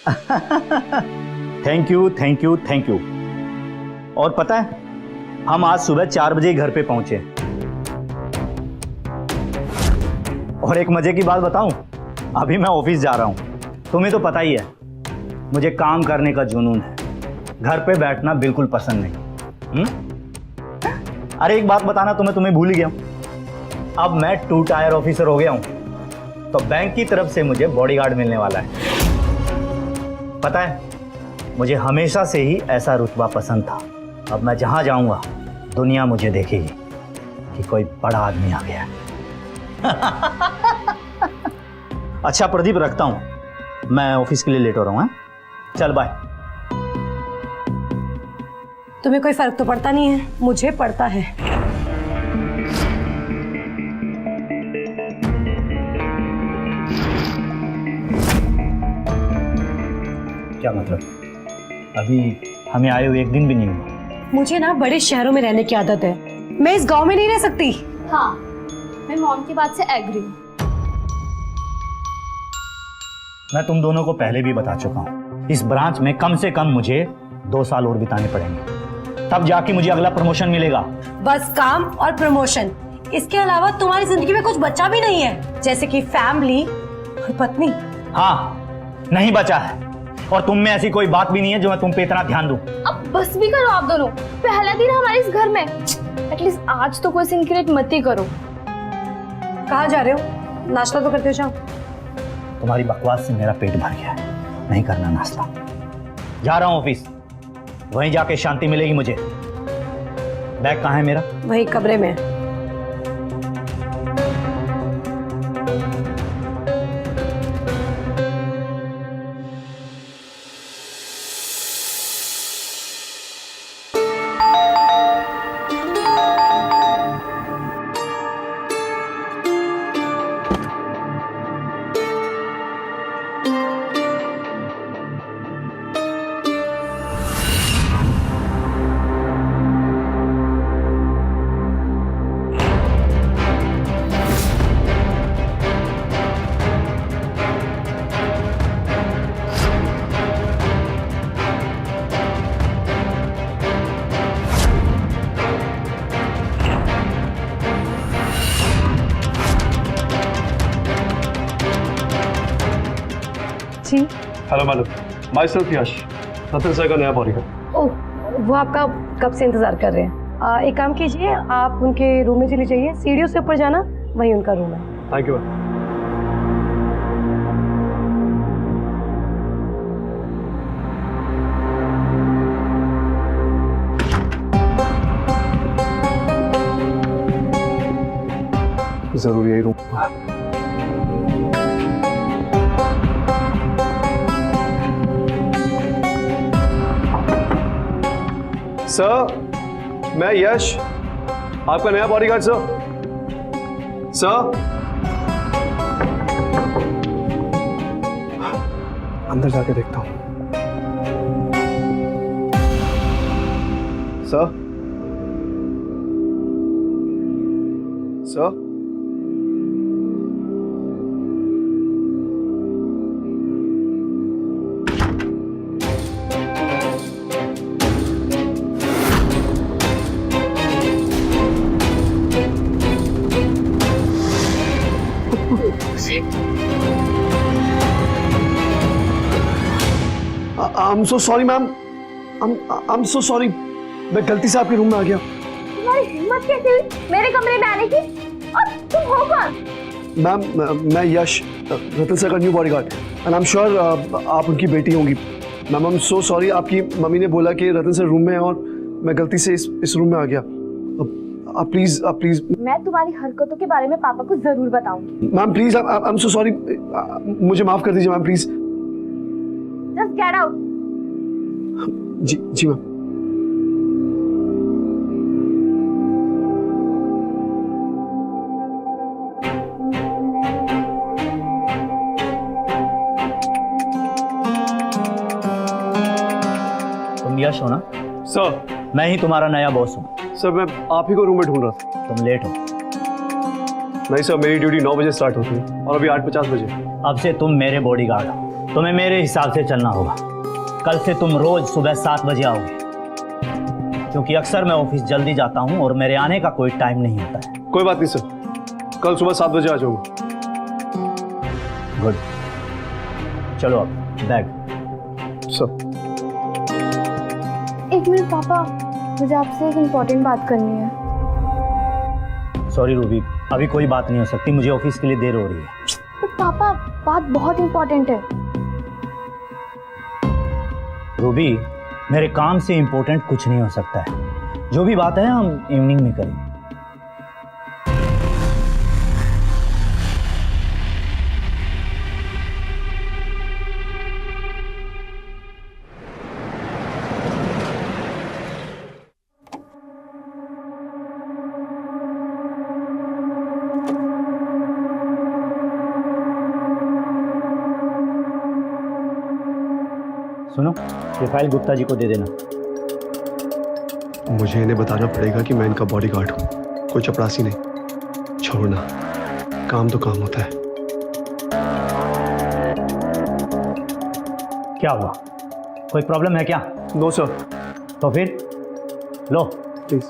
Thank you thank you thank you. और पता है, हम आज सुबह 4 बजे घर पे पहुंचे। और एक मजे की बात बताऊं, अभी मैं ऑफिस जा रहा हूं। तुम्हें तो पता ही है, मुझे काम करने का जुनून है, घर पे बैठना बिल्कुल पसंद नहीं। अरे एक बात बताना तुम्हें भूल ही गया हूं। अब मैं 2 टायर ऑफिसर हो गया हूं, तो बैंक की तरफ से मुझे बॉडीगार्ड मिलने वाला है। पता है, मुझे हमेशा से ही ऐसा रुतबा पसंद था। अब मैं जहां जाऊंगा दुनिया मुझे देखेगी कि कोई बड़ा आदमी आ गया है। अच्छा प्रदीप, रखता हूं, मैं ऑफिस के लिए लेट हो रहा हूं। चल बाय। तुम्हें कोई फर्क तो पड़ता नहीं है, मुझे पड़ता है। क्या मतलब? अभी हमें आए हुए 1 दिन भी नहीं हुआ। मुझे ना बड़े शहरों में रहने की आदत है, मैं इस गांव में नहीं रह सकती। हाँ, मैं मॉम की बात से एग्री हूँ। मैं तुम दोनों को पहले भी बता चुका हूँ, इस ब्रांच में कम से कम मुझे 2 साल और बिताने पड़ेंगे, तब जाके मुझे अगला प्रमोशन मिलेगा। बस काम और प्रमोशन, इसके अलावा तुम्हारी जिंदगी में कुछ बचा भी नहीं है, जैसे कि फैमिली और पत्नी। हाँ, नहीं बचा है, और तुम में ऐसी कोई बात भी नहीं है जो मैं तुम पे इतना ध्यान दूं। अब बस भी करो आप दोनों, पहला दिन हमारे इस घर में, एटलीस्ट आज तो कोई सीक्रेट मत ही करो। कहाँ जा रहे हो? नाश्ता तो करते हो जाओ। तुम्हारी बकवास से मेरा पेट भर गया है, नहीं करना नाश्ता। जा रहा हूं ऑफिस, वहीं जाके शांति मिलेगी मुझे। बैग कहाँ है मेरा? वही कमरे में। जी hello madam, myself Yash, Ratan sir का नया बॉडीगार्ड। ओह, वो आपका कब से इंतजार कर रहे हैं। एक काम कीजिए, आप उनके रूम में चली जाइए, सीढ़ियों से ऊपर जाना, वही उनका रूम है। Thank you. जरूर यही रूम। सर, मैं यश, आपका नया बॉडीगार्ड सर। सर, अंदर जाके देखता हूं। Sir, sir, I'm so sorry ma'am, I'm so sorry, मैं गलती से आपके रूम में आ गया। तुम्हारी हिम्मत कैसे हुई मेरे कमरे में आने की? और तुम हो कौन? मैम, मैं यश, रतन सर का new bodyguard, and I am sure आप उनकी बेटी होंगी। Ma'am, I am so sorry, आपकी मम्मी ने बोला कि रतन सर रूम में है और मैं गलती से इस रूम में आ गया। आप प्लीज मैं तुम्हारी हरकतों के बारे में पापा को जरूर बताऊंगी। Ma'am please, I am so sorry, मुझे माफ कर दीजिए ma'am please. Just get out. जी मैम। तुम यश हो ना? सर, मैं ही तुम्हारा नया बॉस हूँ। सर मैं आप ही को रूम में ढूंढ रहा था। तुम लेट हो। नहीं सर, मेरी ड्यूटी 9 बजे स्टार्ट होती है और अभी 8:50 बजे। अब से तुम मेरे बॉडीगार्ड हो, तुम्हें मेरे हिसाब से चलना होगा। कल से तुम रोज सुबह 7 बजे आओगे, क्योंकि अक्सर मैं ऑफिस जल्दी जाता हूँ और मेरे आने का कोई टाइम नहीं होता है। कोई बात नहीं सर, कल सुबह 7 बजे आ जाऊंगा। गुड, चलो अब बैग। सर एक मिनट पापा, मुझे आपसे एक इम्पोर्टेंट बात करनी है। सॉरी रूबी, अभी कोई बात नहीं हो सकती, मुझे ऑफिस के लिए देर हो रही है। बट पापा, बात बहुत इम्पोर्टेंट है। रूबी, मेरे काम से इंपॉर्टेंट कुछ नहीं हो सकता है। जो भी बात है हम इवनिंग में करेंगे। सुनो, ये फाइल गुप्ता जी को दे देना। मुझे इन्हें बताना पड़ेगा कि मैं इनका बॉडीगार्ड हूँ, कोई चपरासी नहीं। छोड़ना, काम तो काम होता है। क्या हुआ, कोई प्रॉब्लम है क्या? No sir. तो फिर लो, प्लीज।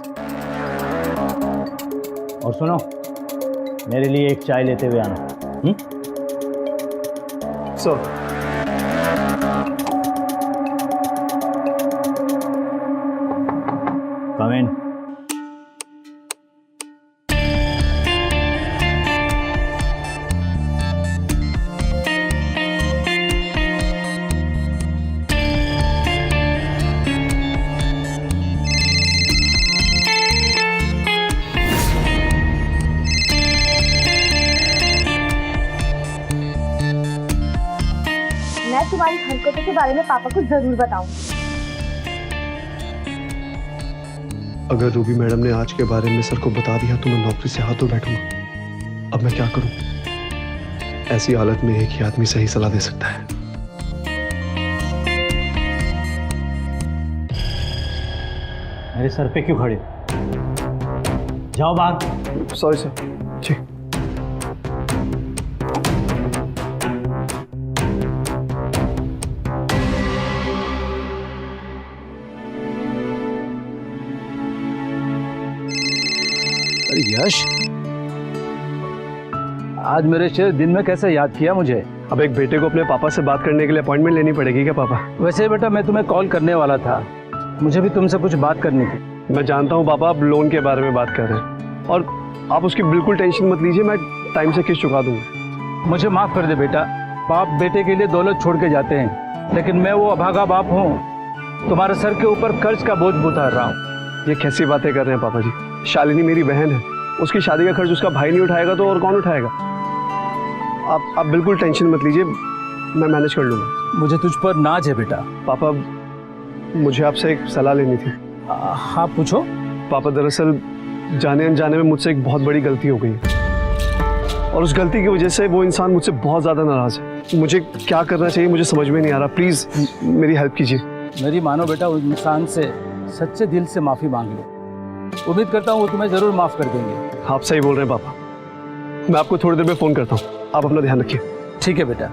और सुनो, मेरे लिए एक चाय लेते हुए आना। सर कम इन। मैं तुम्हारी हरकतों के बारे में पापा को जरूर बताऊंगी। अगर रूबी मैडम ने आज के बारे में सर को बता दिया तो मैं नौकरी से हाथ धो बैठूंगा। अब मैं क्या करूं? ऐसी हालत में एक ही आदमी सही सलाह दे सकता है। मेरे सर पे क्यों खड़े हो? जाओ बाहर। Sorry sir. जी। अरे यश, आज मेरे शेर दिन में कैसे याद किया मुझे? अब एक बेटे को अपने पापा से बात करने के लिए अपॉइंटमेंट लेनी पड़ेगी क्या पापा? वैसे बेटा मैं तुम्हें कॉल करने वाला था, मुझे भी तुमसे कुछ बात करनी थी। मैं जानता हूँ पापा, आप लोन के बारे में बात कर रहे हैं और आप उसकी बिल्कुल टेंशन मत लीजिए, मैं टाइम से किस्त चुका दूंगा। मुझे माफ कर दे बेटा, बाप बेटे के लिए दौलत छोड़ के जाते हैं, लेकिन मैं वो अभागा बाप हूँ, तुम्हारे सर के ऊपर कर्ज का बोझ उतार रहा हूँ। ये कैसी बातें कर रहे हैं पापा जी? शालिनी मेरी बहन है, उसकी शादी का खर्च उसका भाई नहीं उठाएगा तो और कौन उठाएगा? आप बिल्कुल टेंशन मत लीजिए, मैं मैनेज कर लूँगा। मुझे तुझ पर नाज है बेटा। पापा, मुझे आपसे एक सलाह लेनी थी। हाँ पूछो। पापा, दरअसल जाने अनजाने में मुझसे एक बहुत बड़ी गलती हो गई है और उस गलती की वजह से वो इंसान मुझसे बहुत ज़्यादा नाराज़ है। मुझे क्या करना चाहिए मुझे समझ में नहीं आ रहा, प्लीज़ मेरी हेल्प कीजिए। मेरी मानो बेटा, उस इंसान से सच्चे दिल से माफ़ी मांग लो, उम्मीद करता हूँ वो तुम्हें ज़रूर माफ़ कर देंगे। आप सही बोल रहे हैं पापा, मैं आपको थोड़ी देर में फ़ोन करता हूँ, आप अपना ध्यान रखिए। ठीक है बेटा।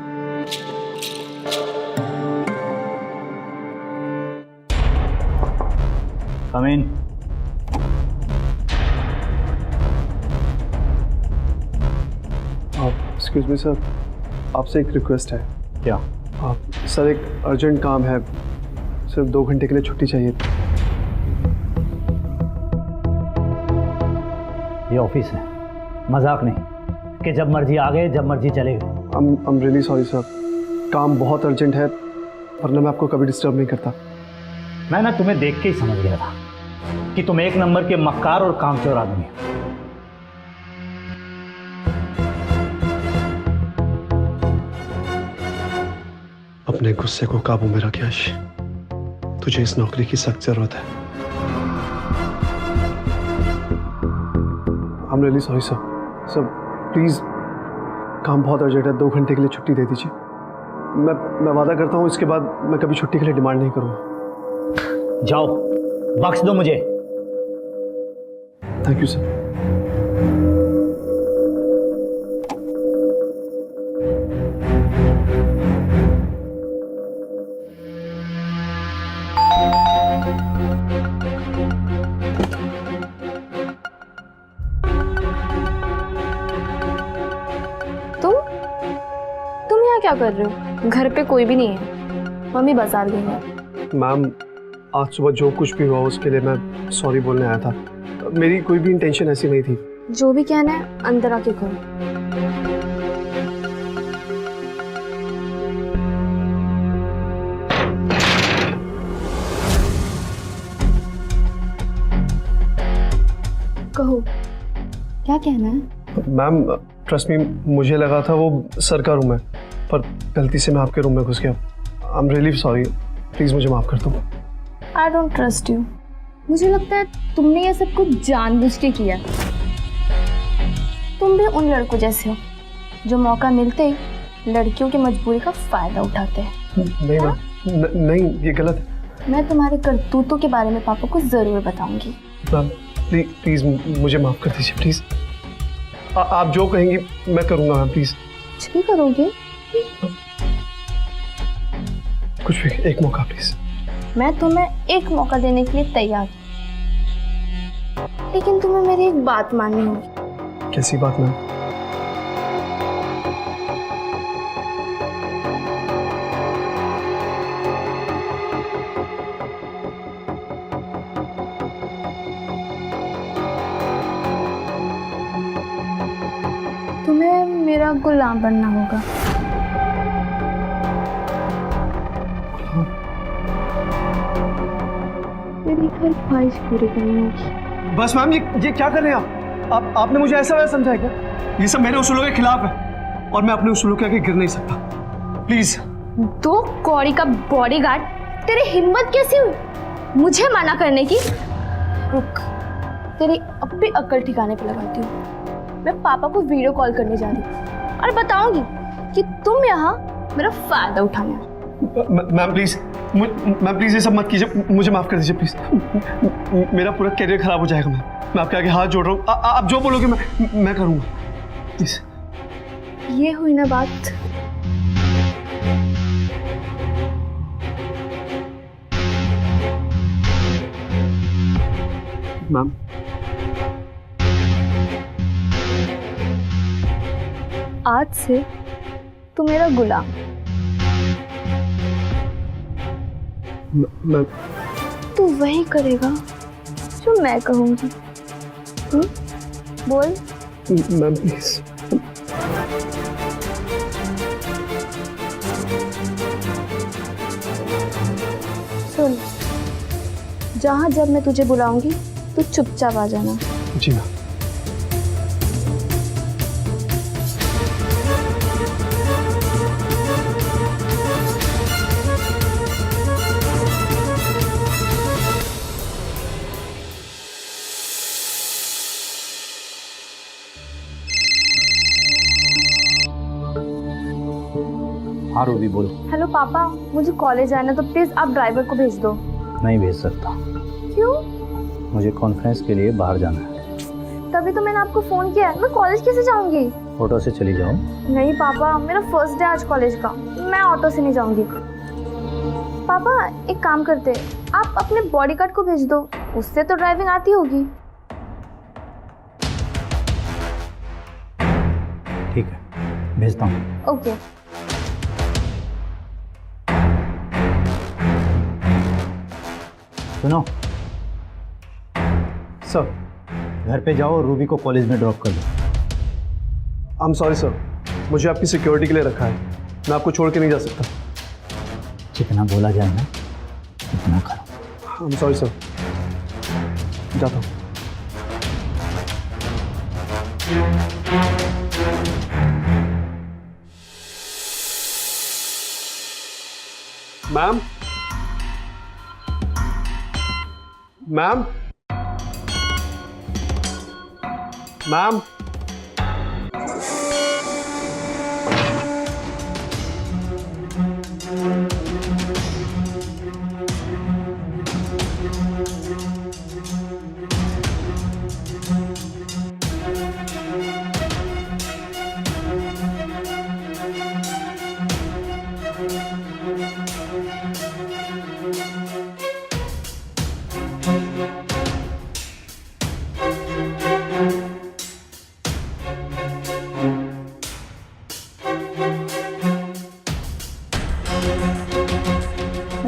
कम इन। एक्सक्यूज मी सर, आपसे एक रिक्वेस्ट है। क्या? सर एक अर्जेंट काम है, सिर्फ 2 घंटे के लिए छुट्टी चाहिए। ये ऑफिस है, मजाक नहीं कि जब मर्जी आ गए जब मर्जी चले गए। I'm really sorry सर, काम बहुत अर्जेंट है, वरना मैं आपको कभी डिस्टर्ब नहीं करता। मैं ना तुम्हें देख के ही समझ गया था कि तुम एक नंबर के मक्कार और कामचोर आदमी हो। अपने गुस्से को काबू में रख यश, तुझे इस नौकरी की सख्त जरूरत है। I'm really sorry sir. Sir please, काम बहुत अर्जेंट है, 2 घंटे के लिए छुट्टी दे दीजिए। मैं वादा करता हूँ इसके बाद मैं कभी छुट्टी के लिए डिमांड नहीं करूँगा। जाओ, बख्श दो मुझे। Thank you sir. तुम यहाँ क्या कर रहे हो? घर पे कोई भी नहीं है, मम्मी बाजार गई है। मैम, आज सुबह जो कुछ भी हुआ उसके लिए मैं सॉरी बोलने आया था। मेरी कोई भी इंटेंशन ऐसी नहीं थी। जो भी कहना है अंदर आके करो। कहो, क्या कहना है? मैम, ट्रस्ट मी, मुझे लगा था वो सर का रूम है, पर गलती से मैं आपके रूम में घुस गया। I am really sorry, please मुझे माफ़ कर दो। I don't trust you. मुझे लगता है तुमने ये सब कुछ जानबूझ के किया। तुम भी उन लड़कों जैसे हो जो मौका मिलते ही लड़कियों की मजबूरी का फायदा उठाते हैं। नहीं मैम, नहीं, ये गलत है। मैं तुम्हारे करतूतों के बारे में पापा को जरूर बताऊंगी। मैम, प्लीज़ मुझे माफ़ कर दीजिए, प्लीज़। आप जो कहेंगी मैं करूँगा मैम, प्लीज़। कुछ भी करोगे? कुछ भी, एक मौका प्लीज़। मैं तुम्हें एक मौका देने के लिए तैयार हूं, लेकिन तुम्हें मेरी एक बात माननी होगी। कैसी बात मैम? तुम्हें मेरा गुलाम बनना होगा। मेरी हर ख्वाहिश पूरी करनी होगी। बस मैम, ये क्या कर रहे हैं आप? आपने मुझे ऐसा वैसा समझा है क्या? ये सब मेरे उसूलों के खिलाफ है और मैं अपने उसूलों के आगे गिर नहीं सकता। प्लीज। दो कौड़ी का बॉडीगार्ड, तेरी हिम्मत कैसी हुई मुझे मना करने की? रुक, तेरी अब भी अक्ल ठिकाने पे लगाती हूँ। मैं पापा को वीडियो कॉल करने जा रही हूँ और बताऊंगी कि तुम यहाँ मेरा फायदा उठाना है। मैम प्लीज, मैम प्लीज ये सब मत कीजिए, मुझे माफ कर दीजिए प्लीज। मेरा पूरा करियर खराब हो जाएगा। मैं आपके आगे हाथ जोड़ रहा हूँ। आप जो बोलोगे मैं करूँगा, प्लीज। ये हुई ना बात। मैम, आज से तू मेरा गुलाम। मैम, तू वही करेगा जो मैं कहूंगी। बोल। Ma'am please. सुन, जहां जब मैं तुझे बुलाऊंगी तू चुपचाप आ जाना। जी मैम। हाँ रूबी बोल। हेलो पापा, मुझे कॉलेज जाना, तो प्लीज आप ड्राइवर को भेज दो। नहीं भेज सकता, क्यों? मुझे कॉन्फ्रेंस के लिए बाहर जाना है। तभी तो मैंने आपको फोन किया है। मैं कॉलेज कैसे जाऊंगी? ऑटो से चली जाओ। नहीं पापा, मेरा फर्स्ट डे आज कॉलेज का, मैं ऑटो से नहीं जाऊंगी। पापा एक काम करते, आप अपने बॉडीगार्ड को भेज दो, उससे तो ड्राइविंग आती होगी। ठीक है, भेजता हूँ। ओके। सुनो सर, घर पे जाओ और रूबी को कॉलेज में ड्रॉप कर दो। आई एम सॉरी सर, मुझे आपकी सिक्योरिटी के लिए रखा है, मैं आपको छोड़ के नहीं जा सकता। जितना बोला जाए ना उतना करो। आई एम सॉरी सर, जाता हूँ। मैम, मैम, मैम,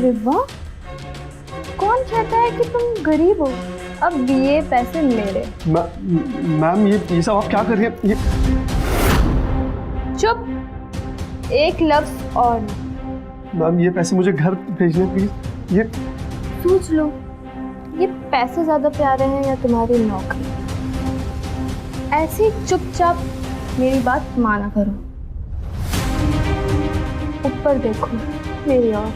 अरे वाह, कौन कहता है कि तुम गरीब हो? अब ये पैसे मेरे। मैम ये सब आप क्या कर रही हैं? ये चुप, एक लफ्ज और नहीं। मैम ये पैसे मुझे घर भेजने प्लीज। ये सोच लो, ये पैसे ज्यादा प्यारे हैं या तुम्हारी नौकरी? ऐसे ही चुपचाप मेरी बात माना करो। ऊपर देखो मेरी ओर।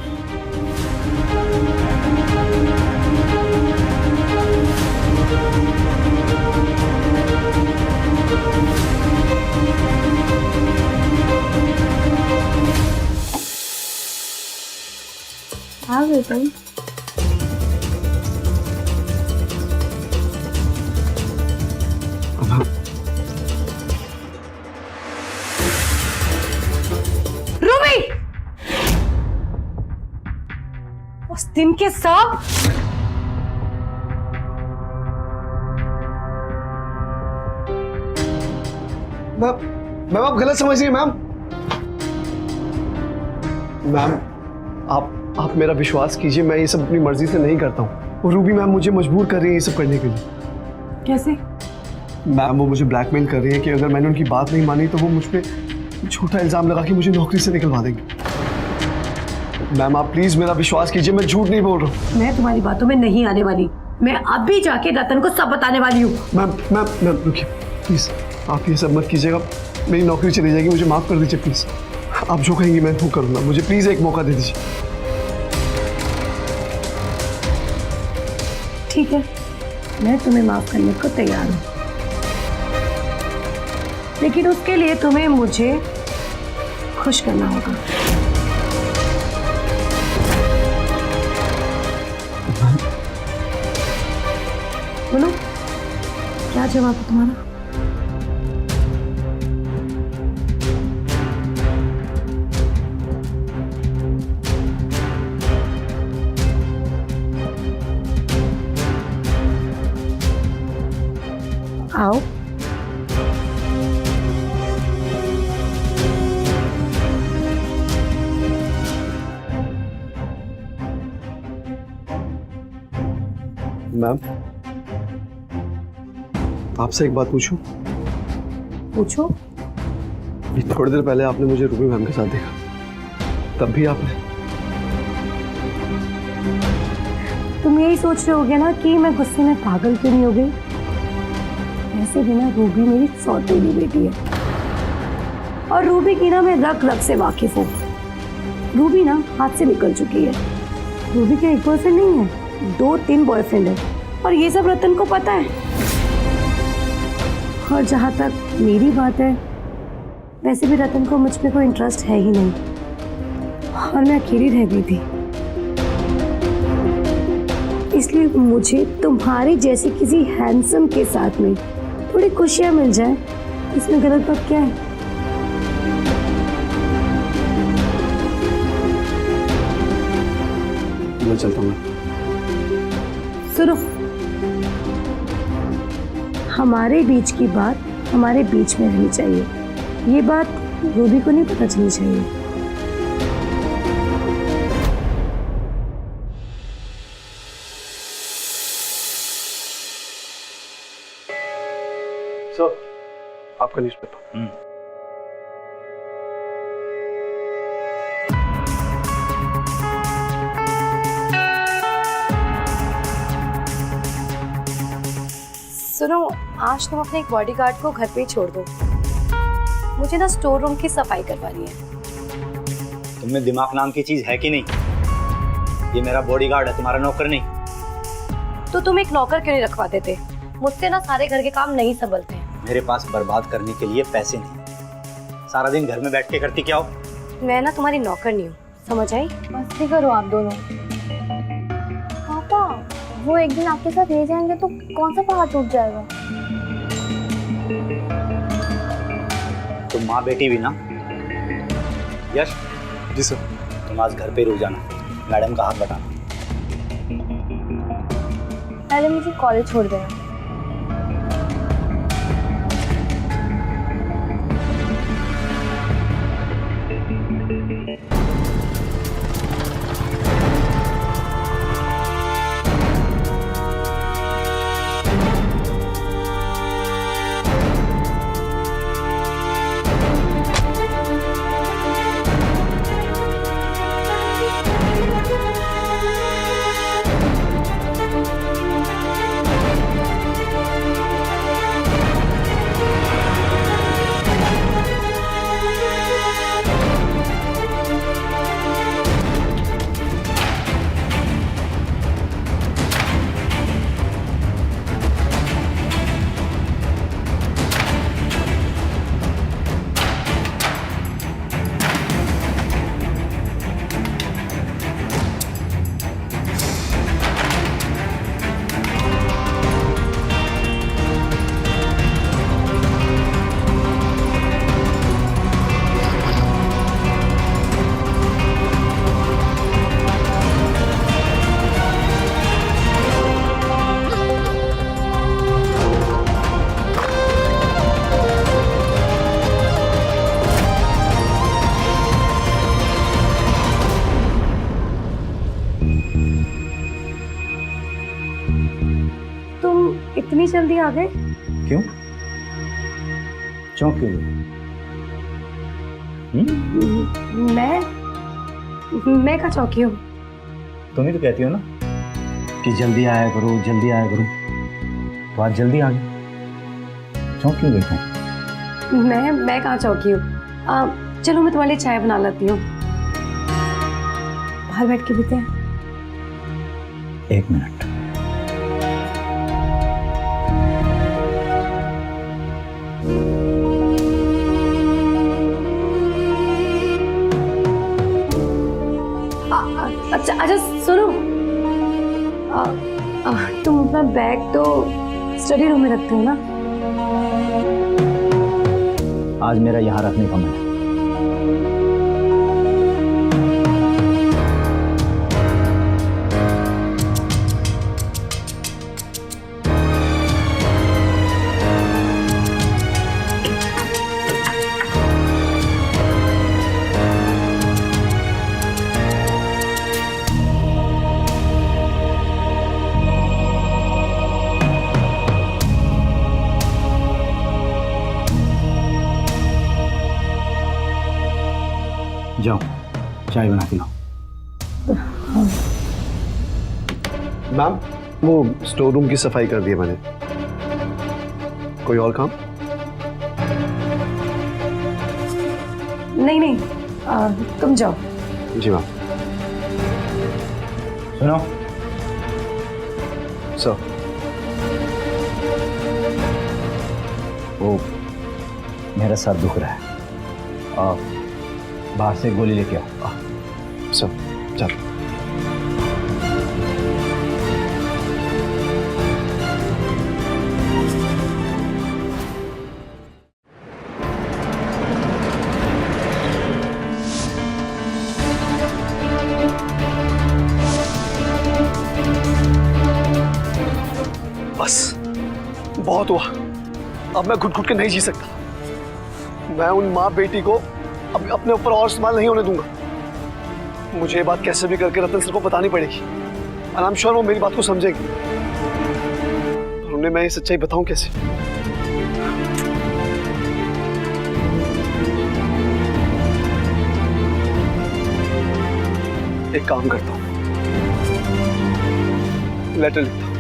आ गए तुम? रूबी, उस दिन के सब मैम आप गलत समझ रही हैं मैम। मैम आप मेरा विश्वास कीजिए, मैं ये सब अपनी मर्जी से नहीं करता हूँ। वो रूबी मैम मुझे मजबूर कर रही है ये सब करने के लिए। कैसे? मैम वो मुझे ब्लैकमेल कर रही है कि अगर मैंने उनकी बात नहीं मानी तो वो मुझ पे झूठा इल्जाम लगा के मुझे नौकरी से निकलवा देंगे। मैम आप प्लीज मेरा विश्वास कीजिए, मैं झूठ नहीं बोल रहा हूँ। मैं तुम्हारी बातों में नहीं आने वाली। मैं अभी जाके रतन को सब बताने वाली हूँ। मैम रुकिए प्लीज, आप ये सब मत कीजिएगा। मेरी नौकरी चली जाएगी, मुझे माफ कर दीजिए प्लीज। आप जो कहेंगी मैं वो करूँगा, मुझे प्लीज एक मौका दे दीजिए। ठीक है, मैं तुम्हें माफ करने को तैयार हूँ, लेकिन उसके लिए तुम्हें मुझे खुश करना होगा। बोलो, क्या जवाब है तुम्हारा? आओ। मैम आपसे एक बात पूछूं? पूछो। अभी थोड़ी देर पहले आपने मुझे रूबी मैम के साथ देखा, तब भी आपने तुम यही सोच रहे होगे ना कि मैं गुस्से में पागल क्यों नहीं हो गई? ऐसे भी ना रूबी मेरी सौतेली बेटी है, और रूबी की ना मैं रग रग से वाकिफ हूँ। रूबी ना हाथ से निकल चुकी है। रूबी का एक बॉयफ्रेंड नहीं है, 2-3 बॉयफ्रेंड है, और ये सब रतन को पता है। और जहाँ तक मेरी बात है, वैसे भी रतन को मुझ पे कोई इंटरेस्ट है ही नहीं, और मैं अकेली रह गई थी। इसलिए मुझे तुम्हारी जैसी किसी हैंडसम के साथ में थोड़ी खुशियां मिल जाए, इसमें गलत बात क्या है? मैं चलता हूँ। सुनो, हमारे बीच की बात हमारे बीच में रहनी चाहिए। ये बात रूबी को नहीं पता चलनी चाहिए। सर आपका न्यूज़पेपर। सुनो, आज तुम अपने एक बॉडीगार्ड को घर पे ही छोड़ दो। मुझे ना स्टोर रूम की सफाई करवानी है। तुम में दिमाग नाम की चीज है कि नहीं? ये मेरा बॉडीगार्ड है, तुम्हारा नौकर नहीं। तो तुम एक नौकर क्यों नहीं रखवा देते? मुझसे ना सारे घर के काम नहीं संभलते हैं। मेरे पास बर्बाद करने के लिए पैसे नहीं। सारा दिन घर में बैठ के करती क्या हो? मैं ना तुम्हारी नौकर नहीं हूँ, समझ आई? मस्ती करो आप दोनों। पापा, वो एक दिन आपके साथ रह जाएंगे तो कौन सा पहाड़ टूट जाएगा? तुम माँ बेटी भी ना। यश। जी सर। तुम आज घर पे रुक जाना, मैडम का हाथ बटाना। पहले मुझे कॉलेज छोड़ देना। जल्दी आ गए? क्यों? चौंक क्यों गई? मैं का चौकी हूँ? तुम ही तो कहती हो ना कि जल्दी आया करो, जल्दी आया करो। तो आज जल्दी आ गई, चौंक क्यों गई तुम? मैं कहाँ चौकी हूँ? चलो मैं तुम्हारे लिए चाय बना लाती हूँ, बाहर बैठ के पीते हैं। एक मिनट। अच्छा सुनो, तुम अपना बैग तो स्टडी रूम में रखते हो ना? आज मेरा यहाँ रखने का मन है। जाओ चाय बना के लाओ। मैम, वो स्टोर रूम की सफाई कर दी है मैंने। कोई और काम? नहीं, तुम जाओ। जी मैम। सुनो, सर। वो मेरा सर दुख रहा है, बाहर से गोली लेके आओ। सर चलो। बस बहुत हुआ, अब मैं घुट घुट के नहीं जी सकता। मैं उन माँ बेटी को अब अपने ऊपर और इस्तेमाल नहीं होने दूंगा। मुझे ये बात कैसे भी करके रतन सर को बतानी पड़ेगी, और आई एम श्योर वो मेरी बात को समझेगी। पर उन्हें मैं ये सच्चाई बताऊं कैसे? एक काम करता हूं, लेटर लिखता हूं,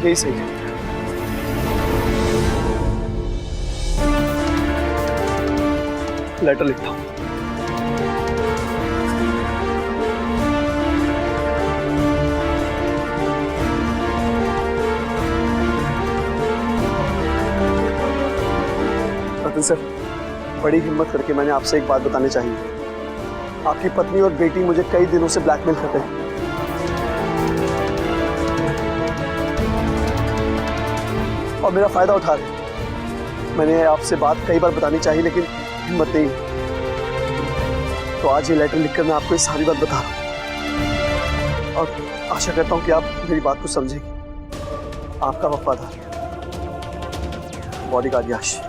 यही सही है। लेटर लिखता हूं। रतन सर, बड़ी हिम्मत करके मैंने आपसे एक बात बतानी चाहिए। आपकी पत्नी और बेटी मुझे कई दिनों से ब्लैकमेल कर रहे हैं। और मेरा फायदा उठा रहे हैं। मैंने आपसे बात कई बार बतानी चाहिए लेकिन हिम्मत नहीं। तो आज ये लेटर लिखकर मैं आपको ये सारी बात बता रहा हूँ, और आशा करता हूँ कि आप मेरी बात को समझेंगे। आपका वफादार बॉडीगार्ड यश।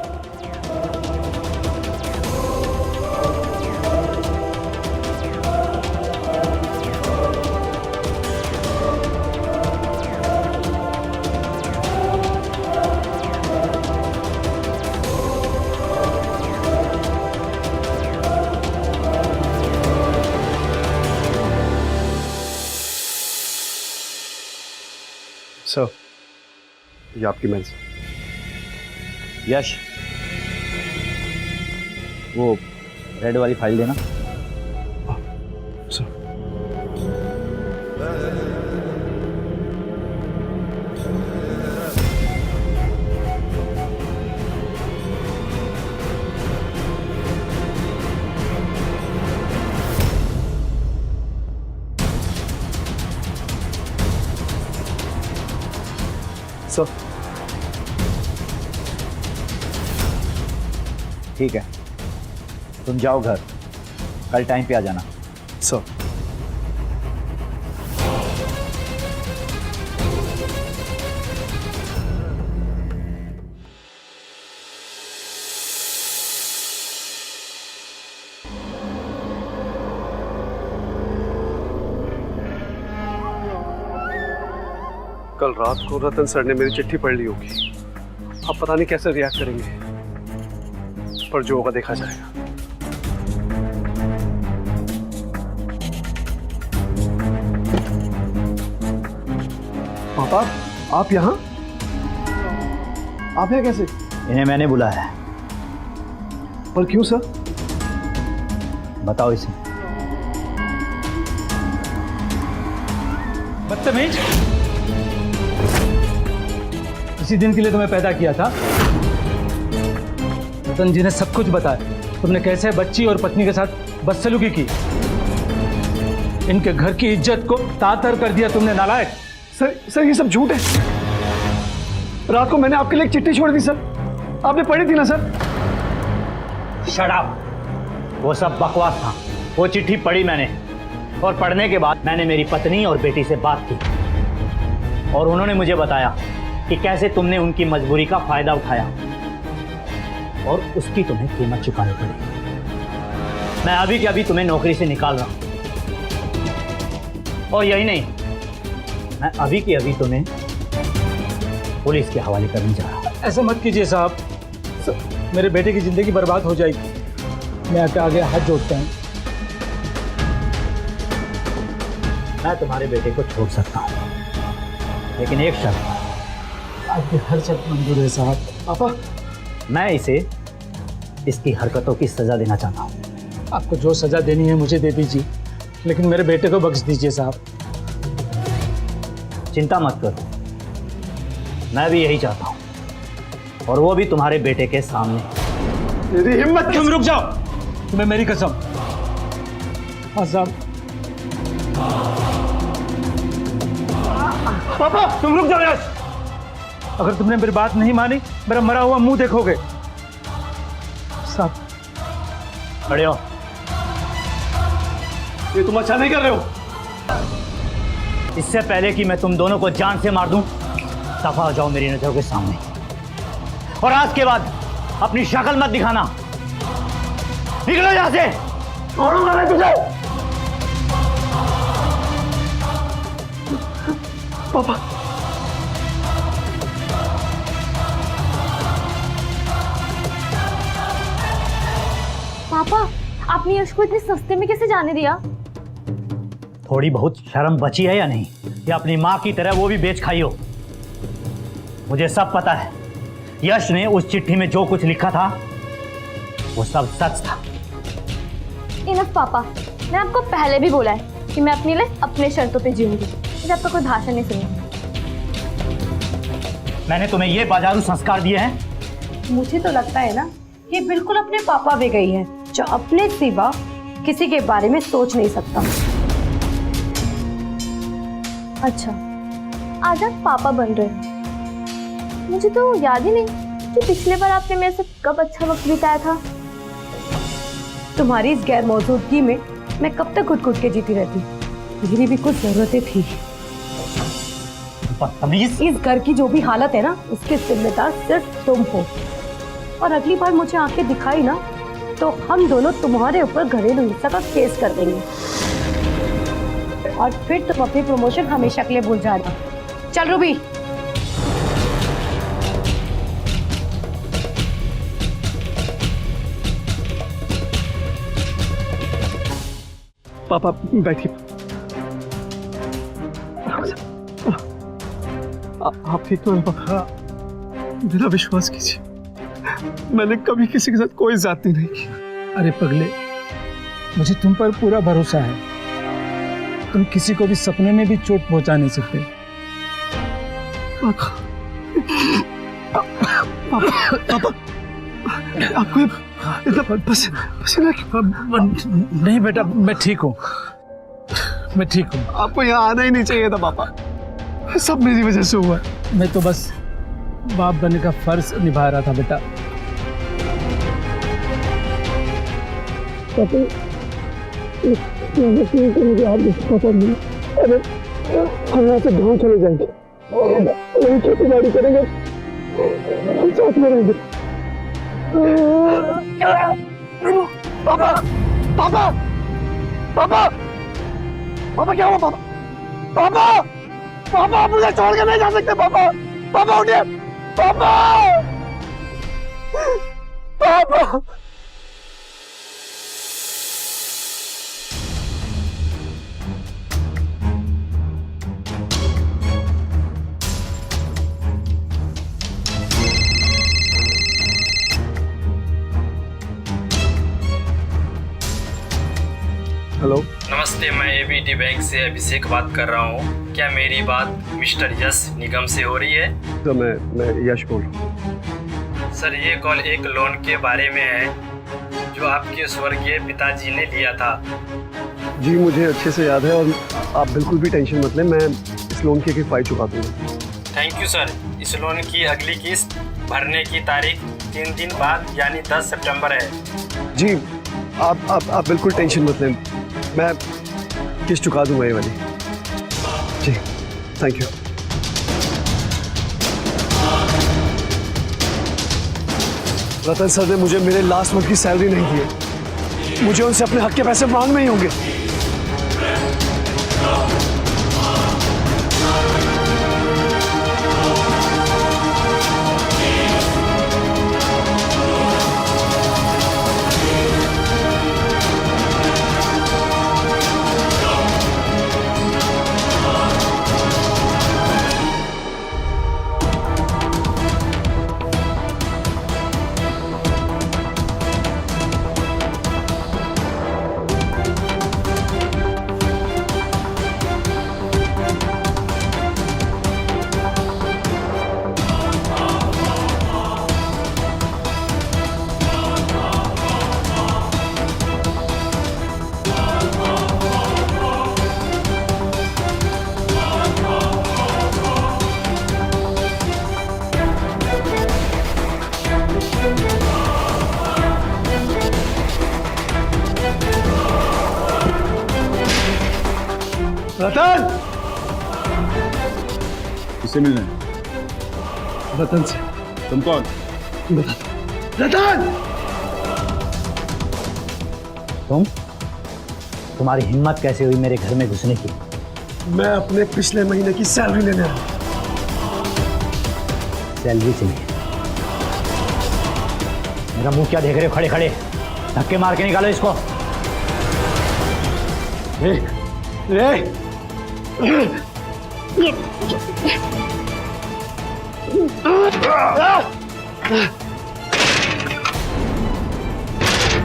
सर, ये आपकी मेल। यश, वो रेड वाली फाइल देना। सर। सर, ठीक है, तुम जाओ घर, कल टाइम पे आ जाना। सर। कल रात को रतन सर ने मेरी चिट्ठी पढ़ ली होगी। अब पता नहीं कैसे रिएक्ट करेंगे, पर जो होगा देखा जाएगा। पापा, आप यहाँ कैसे? इन्हें मैंने बुलाया है। पर क्यों सर? बताओ इसे। बदतमीज, इसी दिन के लिए तुम्हें पैदा किया था। रतन जी ने सब कुछ बताया, तुमने कैसे बच्ची और पत्नी के साथ बदसलूकी की, इनके घर की इज्जत को तातर कर दिया तुमने, नालायक। सर ये सब झूठ है। रात को मैंने आपके लिए एक चिट्ठी छोड़ दी सर, आपने पढ़ी थी ना सर? शट अप, वो सब बकवास था। वो चिट्ठी पढ़ी मैंने, और पढ़ने के बाद मैंने मेरी पत्नी और बेटी से बात की, और उन्होंने मुझे बताया कि कैसे तुमने उनकी मजबूरी का फायदा उठाया और उसकी तुम्हें कीमत चुकानी पड़ी। मैं अभी के अभी तुम्हें नौकरी से निकाल रहा हूं, और यही नहीं, मैं अभी के अभी तुम्हें पुलिस के हवाले करने जा रहा हूं। ऐसा मत कीजिए साहब, मेरे बेटे की जिंदगी बर्बाद हो जाएगी। मैं आपके आगे हाथ जोड़ता हूँ। मैं तुम्हारे बेटे को छोड़ सकता हूं, लेकिन एक शर्त। आपकी हर शर्त मंजूर है साहब। पापा, मैं इसे इसकी हरकतों की सजा देना चाहता हूं। आपको जो सजा देनी है मुझे दे दीजिए, लेकिन मेरे बेटे को बख्श दीजिए साहब। चिंता मत करो, मैं भी यही चाहता हूं, और वो भी तुम्हारे बेटे के सामने। मेरी हिम्मत। तुम रुक जाओ, तुम्हें मेरी कसम। हाँ साहब। पापा, तुम रुक जाओ यश। अगर तुमने मेरी बात नहीं मानी, मेरा मरा हुआ मुंह देखोगे। साहब, खड़े हो। ये तुम अच्छा नहीं कर रहे हो। इससे पहले कि मैं तुम दोनों को जान से मार दूं, दफा हो जाओ मेरी नजरों के सामने, और आज के बाद अपनी शक्ल मत दिखाना। निकलो यहां से। छोड़ूंगा मैं तुझे। पापा, पापा, आपने यश को इतने सस्ते में कैसे जाने दिया? थोड़ी बहुत शर्म बची है या नहीं? या अपनी माँ की तरह वो भी बेच खाई हो? मुझे सब पता है। यश ने उस चिट्ठी में जो कुछ लिखा था वो सब सच था। इनफ पापा, मैं आपको पहले भी बोला है कि मैं अपनी लाइफ अपने शर्तों पे जीऊंगी। मुझे आपका कोई भाषण नहीं सुनना। मैंने तुम्हें ये बाजारू संस्कार दिए हैं? मुझे तो लगता है ना ये बिल्कुल अपने पापा पे गई है, जो अपने सिवा किसी के बारे में सोच नहीं सकता। अच्छा, आज आप पापा बन रहे हैं। मुझे तो याद ही नहीं कि पिछले बार आपने मेरे से कब अच्छा वक्त बिताया था। तुम्हारी इस गैर मौजूदगी में मैं कब तक खुद के जीती रहती। मेरी भी कुछ जरूरतें थी। बदतमीज। इस घर की जो भी हालत है ना, उसके जिम्मेदार सिर्फ तुम हो। और अगली बार मुझे आंखें दिखाई ना, तो हम दोनों तुम्हारे ऊपर घरेलू हिंसा का केस कर देंगे, और फिर तुम अपनी प्रमोशन हमेशा के लिए भूल जाना। चल रूबी। पापा बैठिए। आप ठीक तो हैं पापा? मेरा विश्वास कीजिए, मैंने कभी किसी के साथ कोई ज्यादती नहीं की। अरे पगले, मुझे तुम पर पूरा भरोसा है। तुम किसी को भी सपने में भी चोट पहुंचा नहीं सकते। पापा, आपको इतना पसीना क्यों? नहीं बेटा, मैं ठीक हूँ, मैं ठीक हूँ। आपको यहाँ आना ही नहीं चाहिए था पापा, सब मेरी वजह से हुआ। मैं तो बस बाप बनने का फर्ज निभा रहा था बेटा। हम यहाँ से गाँव चले जाएंगे, वही खेती बाड़ी करेंगे, हम साथ में रहेंगे। पापा, पापा, पापा, पापा क्या हुआ? पापा, पापा, पापा आप मुझे छोड़ के नहीं जा सकते। पापा पापा उठिए। पापा पापा हेलो। नमस्ते, मैं एबीटी बैंक से अभिषेक बात कर रहा हूँ। क्या मेरी बात मिस्टर यश निगम से हो रही है? तो मैं यश बोल रहा हूँ। सर, ये कॉल एक लोन के बारे में है जो आपके स्वर्गीय पिताजी ने लिया था। जी मुझे अच्छे से याद है और आप बिल्कुल भी टेंशन मत लें, मैं इस लोन की एक फाइल चुका दूँगा। Thank you sir. इस लोन की अगली किस्त भरने की तारीख 3 दिन बाद यानी 10 सितंबर है। जी आप बिल्कुल टेंशन मत लें, मैं किस्त चुका दूंगा ये वाली। जी थैंक यू। रतन सर ने मुझे मेरे लास्ट मंथ की सैलरी नहीं दी है, मुझे उनसे अपने हक के पैसे मांगने ही होंगे। रतन किससे मिलना है? रतन से। तुम कौन? रतन तुम्हारी हिम्मत कैसे हुई मेरे घर में घुसने की? मैं अपने पिछले महीने की सैलरी लेने आया। सैलरी चाहिए? मेरा मुंह क्या देख रहे हो खड़े खड़े? धक्के मार के निकालो इसको।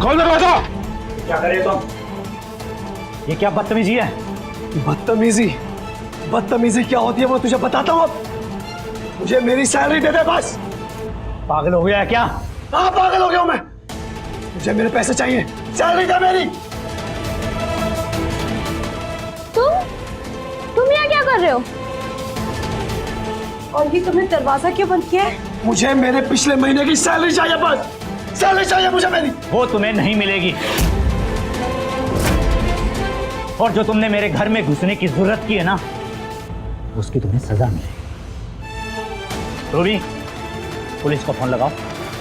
खोल दरवाजा। क्या करे तुम? ये क्या बदतमीजी है? बदतमीजी? बदतमीजी क्या होती है वो तुझे बताता हूँ। मुझे मेरी सैलरी दे दे बस। पागल हो गया है क्या? हाँ पागल हो गया हूँ मैं। मुझे मेरे पैसे चाहिए, सैलरी दे मेरी। तुम यहाँ क्या कर रहे हो? और ये तुमने दरवाजा क्यों बंद किया है? मुझे मेरे पिछले महीने की सैलरी चाहिए बस। सैलरी चाहिए मुझे मेरी। वो तुम्हें नहीं मिलेगी, और जो तुमने मेरे घर में घुसने की जरूरत की है ना, उसकी तुम्हें सजा मिलेगी। रूबी, पुलिस को फोन लगाओ।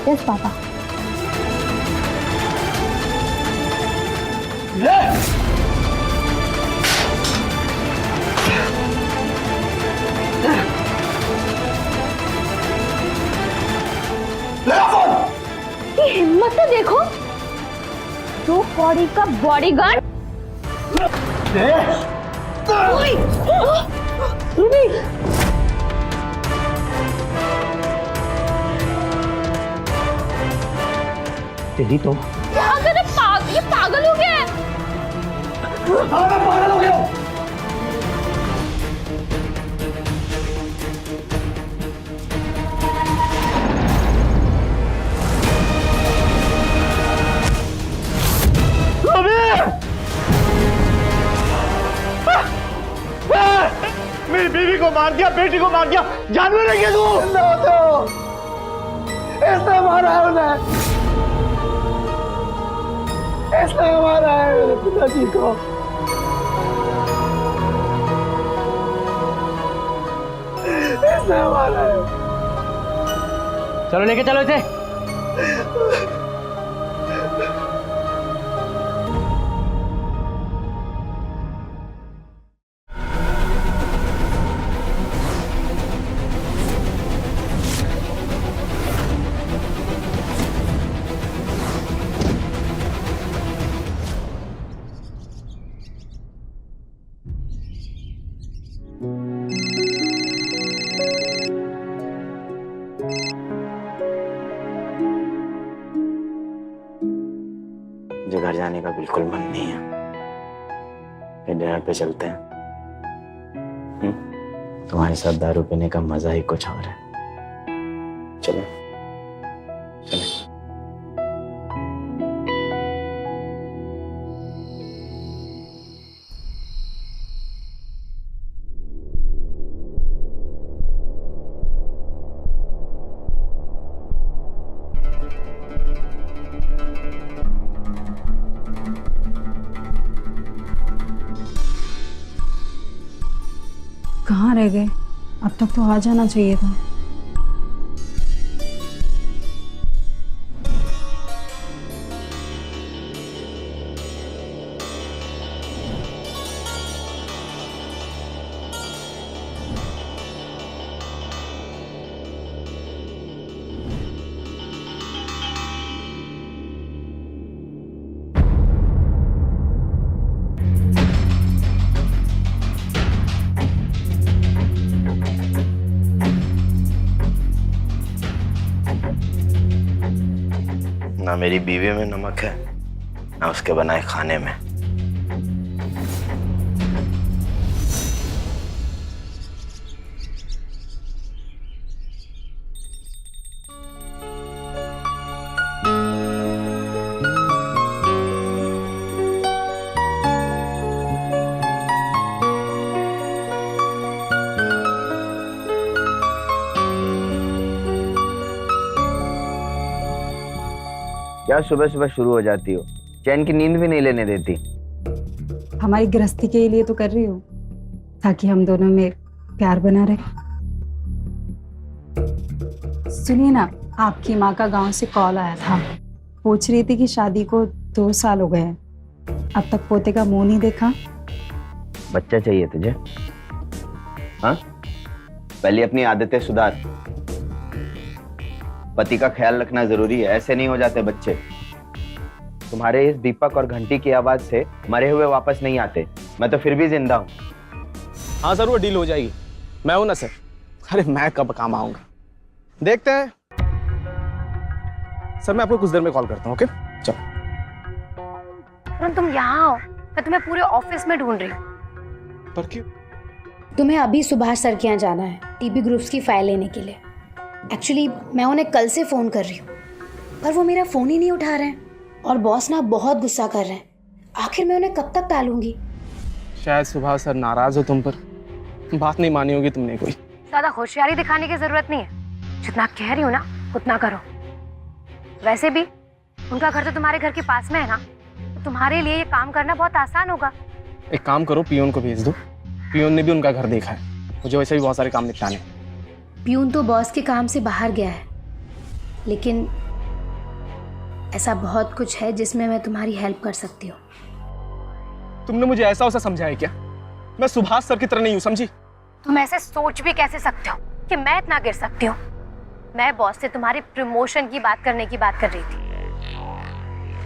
Yes papa. ये हिम्मत तो देखो, दो कौड़ी का बॉडीगार्ड। रूबी, तेरी तो क्या करे? ये पागल हो गया है। पागल हो गया। मेरी बीवी को मार दिया, बेटी को मार दिया, जानवर है क्या तू? इसने मारा है उन्हें, इसने मारा है मेरे पिताजी को। इसने मारा है। चलो लेके चलो इसे। मुझे घर जाने का बिल्कुल मन नहीं है। फिर डिनर पे चलते हैं। तुम्हारे साथ दारू पीने का मजा ही कुछ और है। चलो चलो। कहाँ रह गए? अब तक तो आ जाना चाहिए था। ना मेरी बीवी में नमक है, ना उसके बनाए खाने में। क्या सुबह सुबह शुरू हो जाती हो? चैन की नींद भी नहीं लेने देती। हमारी गृहस्थी के लिए तो कर रही हूँ, ताकि हम दोनों में प्यार बना रहे। सुनिए ना, आपकी माँ का गांव से कॉल आया था। पूछ रही थी कि शादी को 2 साल हो गए हैं, अब तक पोते का मुंह नहीं देखा। बच्चा चाहिए तुझे? हाँ, पहले अपनी आदतें सुधार। पति का ख्याल रखना जरूरी है, ऐसे नहीं हो जाते बच्चे। तुम्हारे इस दीपक और घंटी की आवाज से मरे हुए वापस नहीं आते। मैं तो फिर भी जिंदा हूँ। हाँ सर, वो डील हो जाएगी। मैं हूं ना सर। अरे मैं कब काम आऊंगा, देखते हैं सर। मैं आपको कुछ देर में कॉल करता हूँ। ओके चलो। तुम यहाँ आओ, मैं तुम्हें पूरे ऑफिस में ढूंढ रही हूँ। पर क्यों? तुम्हें अभी सुभाष सर के यहाँ जाना है टीबी ग्रुप्स की फाइल लेने के लिए। एक्चुअली मैं उन्हें कल से फ़ोन कर रही हूँ, पर वो मेरा फ़ोन ही नहीं उठा रहे हैं और बॉस ना बहुत गुस्सा कर रहे हैं। आखिर मैं उन्हें कब तक टालूंगी? शायद सुभाष सर नाराज हो तुम पर, बात नहीं मानी होगी तुमने कोई। ज़्यादा होशियारी दिखाने की ज़रूरत नहीं है, जितना कह रही हूँ ना उतना करो। वैसे भी उनका घर तो तुम्हारे घर के पास में है ना, तो तुम्हारे लिए ये काम करना बहुत आसान होगा। एक काम करो, पियून को भेज दो। पियून ने भी उनका घर देखा है, मुझे वैसे भी बहुत सारे काम निपटाने। पियून तो बॉस के काम से बाहर गया है, लेकिन ऐसा बहुत कुछ है जिसमें मैं तुम्हारी हेल्प कर सकती हूँ। तुमने मुझे ऐसा वैसा समझा है क्या? मैं सुभाष सर की तरह नहीं हूँ, समझी? तुम ऐसे सोच भी कैसे सकते हो कि मैं इतना गिर सकती हूँ? मैं बॉस से तुम्हारी प्रमोशन की बात करने की बात कर रही थी।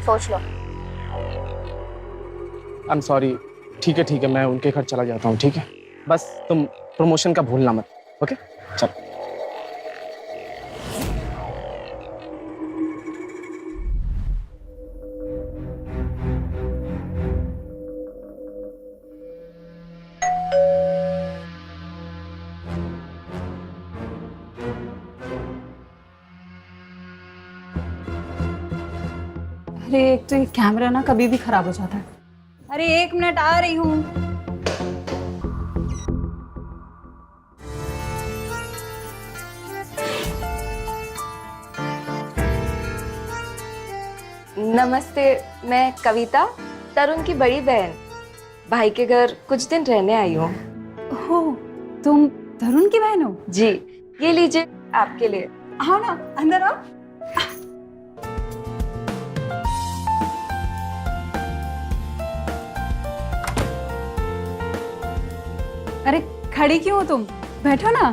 सोच लो। I am sorry. ठीक है, मैं उनके घर चला जाता हूँ। ठीक है, बस तुम प्रमोशन का भूलना मत। ओके चलो। अरे एक तो ये कैमरा ना कभी भी खराब हो जाता है। अरे 1 मिनट, आ रही हूँ। नमस्ते, मैं कविता, तरुण की बड़ी बहन। भाई के घर कुछ दिन रहने आई हूँ। ओह, तुम तरुण की बहन हो? जी, ये लीजिए आपके लिए। आओ ना, अंदर आओ। अरे खड़ी क्यों हो तुम? बैठो ना।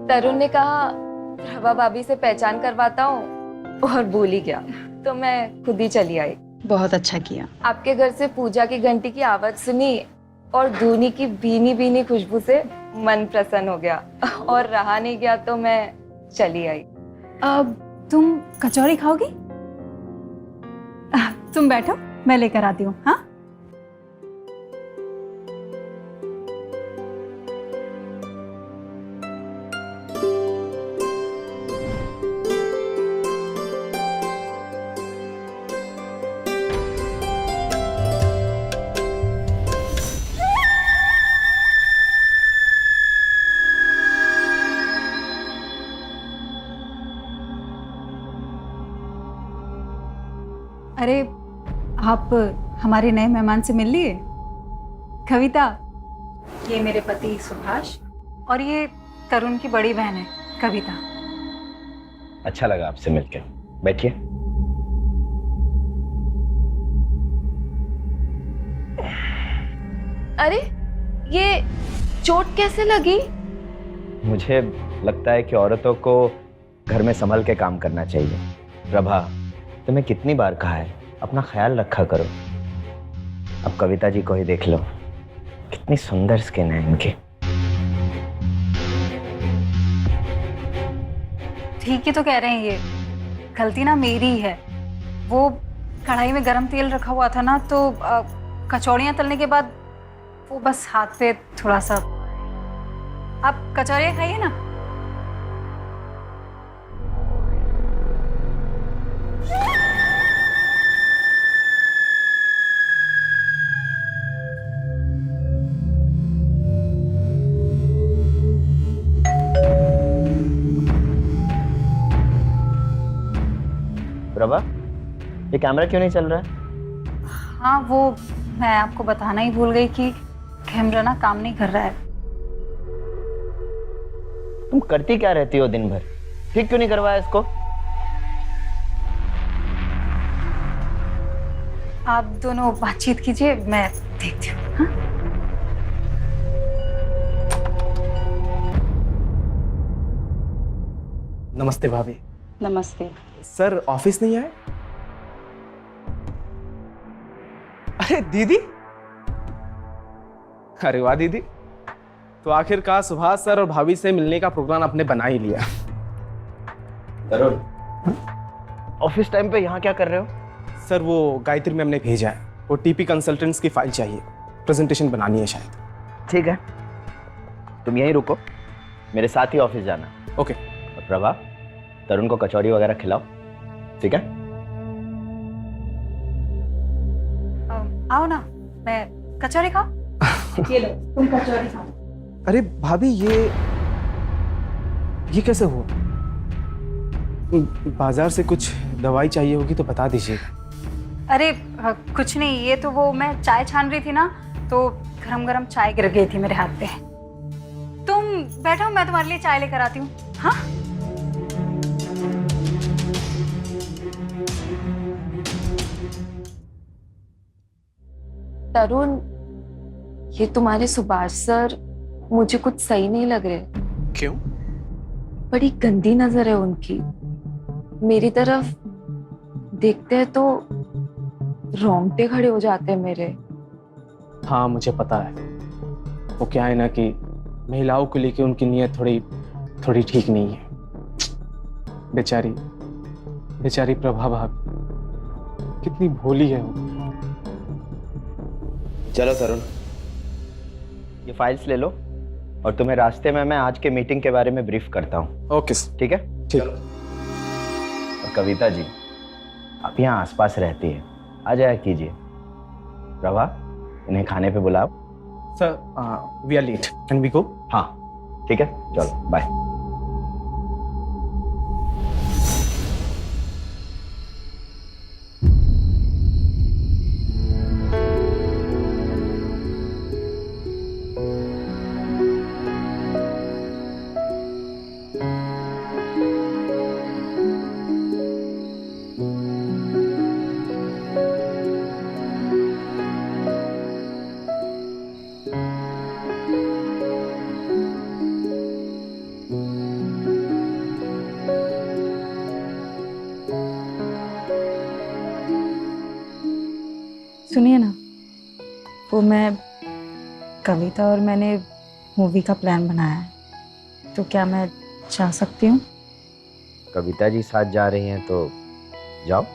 तरुण ने कहा प्रभा भाभी से पहचान करवाता हूँ और भूल ही गया, तो मैं खुद ही चली आई। बहुत अच्छा किया। आपके घर से पूजा की घंटी की आवाज सुनी और दूनी की भीनी भीनी खुशबू से मन प्रसन्न हो गया और रहा नहीं गया तो मैं चली आई। अब तुम कचौरी खाओगी? तुम बैठो, मैं लेकर आती हूँ। हाँ, अरे आप हमारे नए मेहमान से मिल लिए? कविता, ये मेरे पति सुभाष और ये तरुण की बड़ी बहन है कविता। अच्छा लगा आपसे मिलकर। बैठिए। अरे ये चोट कैसे लगी? मुझे लगता है कि औरतों को घर में संभल के काम करना चाहिए। प्रभा, तुम्हें कितनी बार कहा है अपना ख्याल रखा करो। अब कविता जी को ही देख लो, कितनी सुंदर स्किन है इनकी। ठीक ही तो कह रहे हैं, ये गलती ना मेरी ही है। वो कढ़ाई में गरम तेल रखा हुआ था ना, तो कचौड़ियाँ तलने के बाद वो बस हाथ पे थोड़ा सा। आप कचौड़ियाँ खाइए ना। प्रभा, ये कैमरा क्यों नहीं चल रहा है? हाँ, वो मैं आपको बताना ही भूल गई कि कैमरा ना काम नहीं कर रहा है। तुम करती क्या रहती हो दिन भर? ठीक क्यों नहीं करवाया इसको? आप दोनों बातचीत कीजिए, मैं देखती हूँ। हाँ? नमस्ते भाभी। नमस्ते। सर ऑफिस नहीं आए? अरे दीदी, अरे वाह दीदी, तो आखिरकार सुभाष सर और भाभी से मिलने का प्रोग्राम आपने बना ही लिया। तरुण, ऑफिस टाइम पे यहाँ क्या कर रहे हो? सर वो गायत्री मैम ने भेजा है, वो टीपी कंसल्टेंट्स की फाइल चाहिए, प्रेजेंटेशन बनानी है शायद। ठीक है, तुम यहीं रुको, मेरे साथ ही ऑफिस जाना। ओके। और प्रभा, तरुण को कचौड़ी वगैरह खिलाओ, ठीक है? आओ ना, मैं कचौरी खाओ। ये लो, तुम कचौरी खाओ। अरे भाभी, ये कैसे हुआ? बाजार से कुछ दवाई चाहिए होगी तो बता दीजिएगा। अरे कुछ नहीं, ये तो वो मैं चाय छान रही थी ना, तो गरम गरम चाय गिर गई थी मेरे हाथ पे। तुम बैठो, मैं तुम्हारे लिए चाय लेकर आती हूँ। हाँ, तरुण, ये तुम्हारे सुभाष सर मुझे कुछ सही नहीं लग रहे। क्यों? बड़ी गंदी नजर है उनकी। मेरी तरफ देखते हैं तो रोंगटे खड़े हो जाते हैं मेरे। हाँ मुझे पता है, वो क्या है ना कि महिलाओं को लेके उनकी नीयत थोड़ी ठीक नहीं है। बेचारी प्रभा भाभी कितनी भोली है वो। चलो तरुण, ये फाइल्स ले लो और तुम्हें रास्ते में मैं आज के मीटिंग के बारे में ब्रीफ करता हूँ। Okay sir. ठीक है? ठीक। और कविता जी, आप यहाँ आसपास रहती है, आ जाया कीजिए। प्रभा, इन्हें खाने पे बुलाओ। Sir we are late, can we go? हाँ ठीक है, चलो बाय। सुनिए ना, वो मैं कविता और मैंने मूवी का प्लान बनाया है, तो क्या मैं जा सकती हूँ? कविता जी साथ जा रही हैं तो जाओ।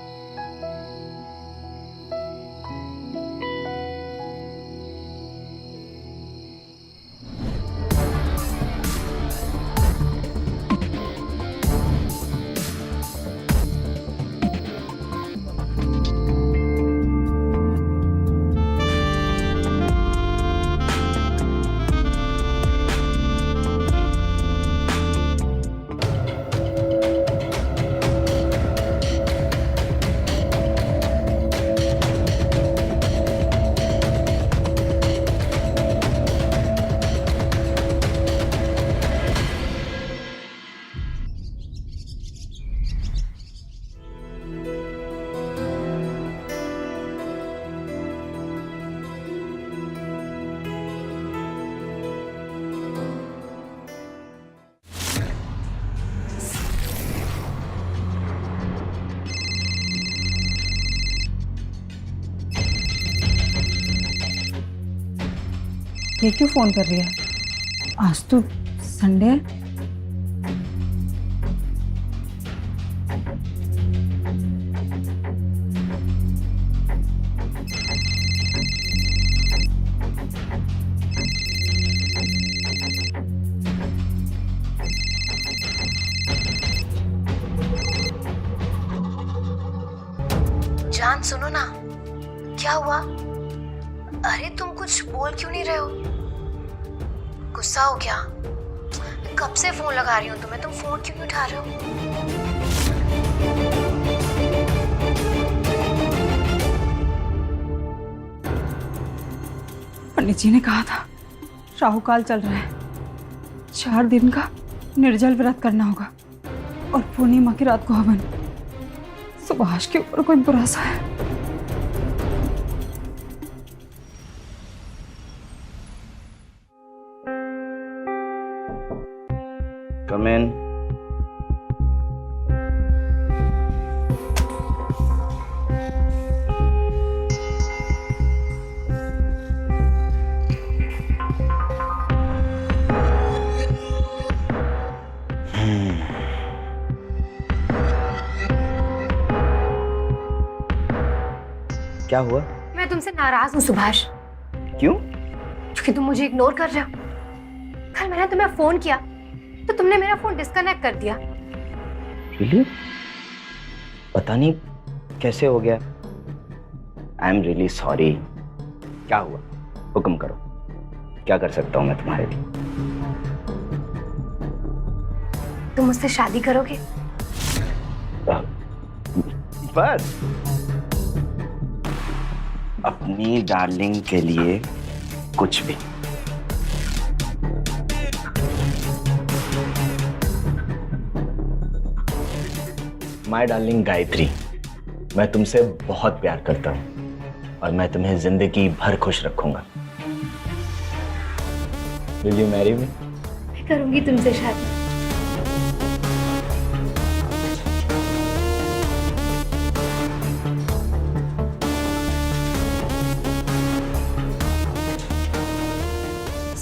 ये क्यों फोन कर रही है? आज तो संडे है। जान सुनो ना, क्या हुआ? अरे तुम कुछ बोल क्यों नहीं रहे हो? गुस्सा हो क्या? मैं कब से फोन लगा रही हूँ तुम्हें, तुम फोन क्यों नहीं उठा रहे हो? पंडित जी ने कहा था राहु काल चल रहा है, 4 दिन का निर्जल व्रत करना होगा और पूर्णिमा की रात को हवन। सुभाष के ऊपर कोई बुरा सा है। Come in. क्या हुआ? मैं तुमसे नाराज हूँ सुभाष। क्यों? क्योंकि तुम मुझे इग्नोर कर रहे हो। कल मैंने तुम्हें फोन किया तो तुमने मेरा फोन डिस्कनेक्ट कर दिया। Really? पता नहीं कैसे हो गया। I am really sorry. क्या हुआ? हुक्म करो, क्या कर सकता हूँ मैं तुम्हारे लिए? तुम मुझसे शादी करोगे? बस अपनी डार्लिंग के लिए कुछ भी। माय डार्लिंग गायत्री, मैं तुमसे बहुत प्यार करता हूँ और मैं तुम्हें जिंदगी भर खुश रखूंगा। Will you marry me? मैं करूंगी तुमसे शादी।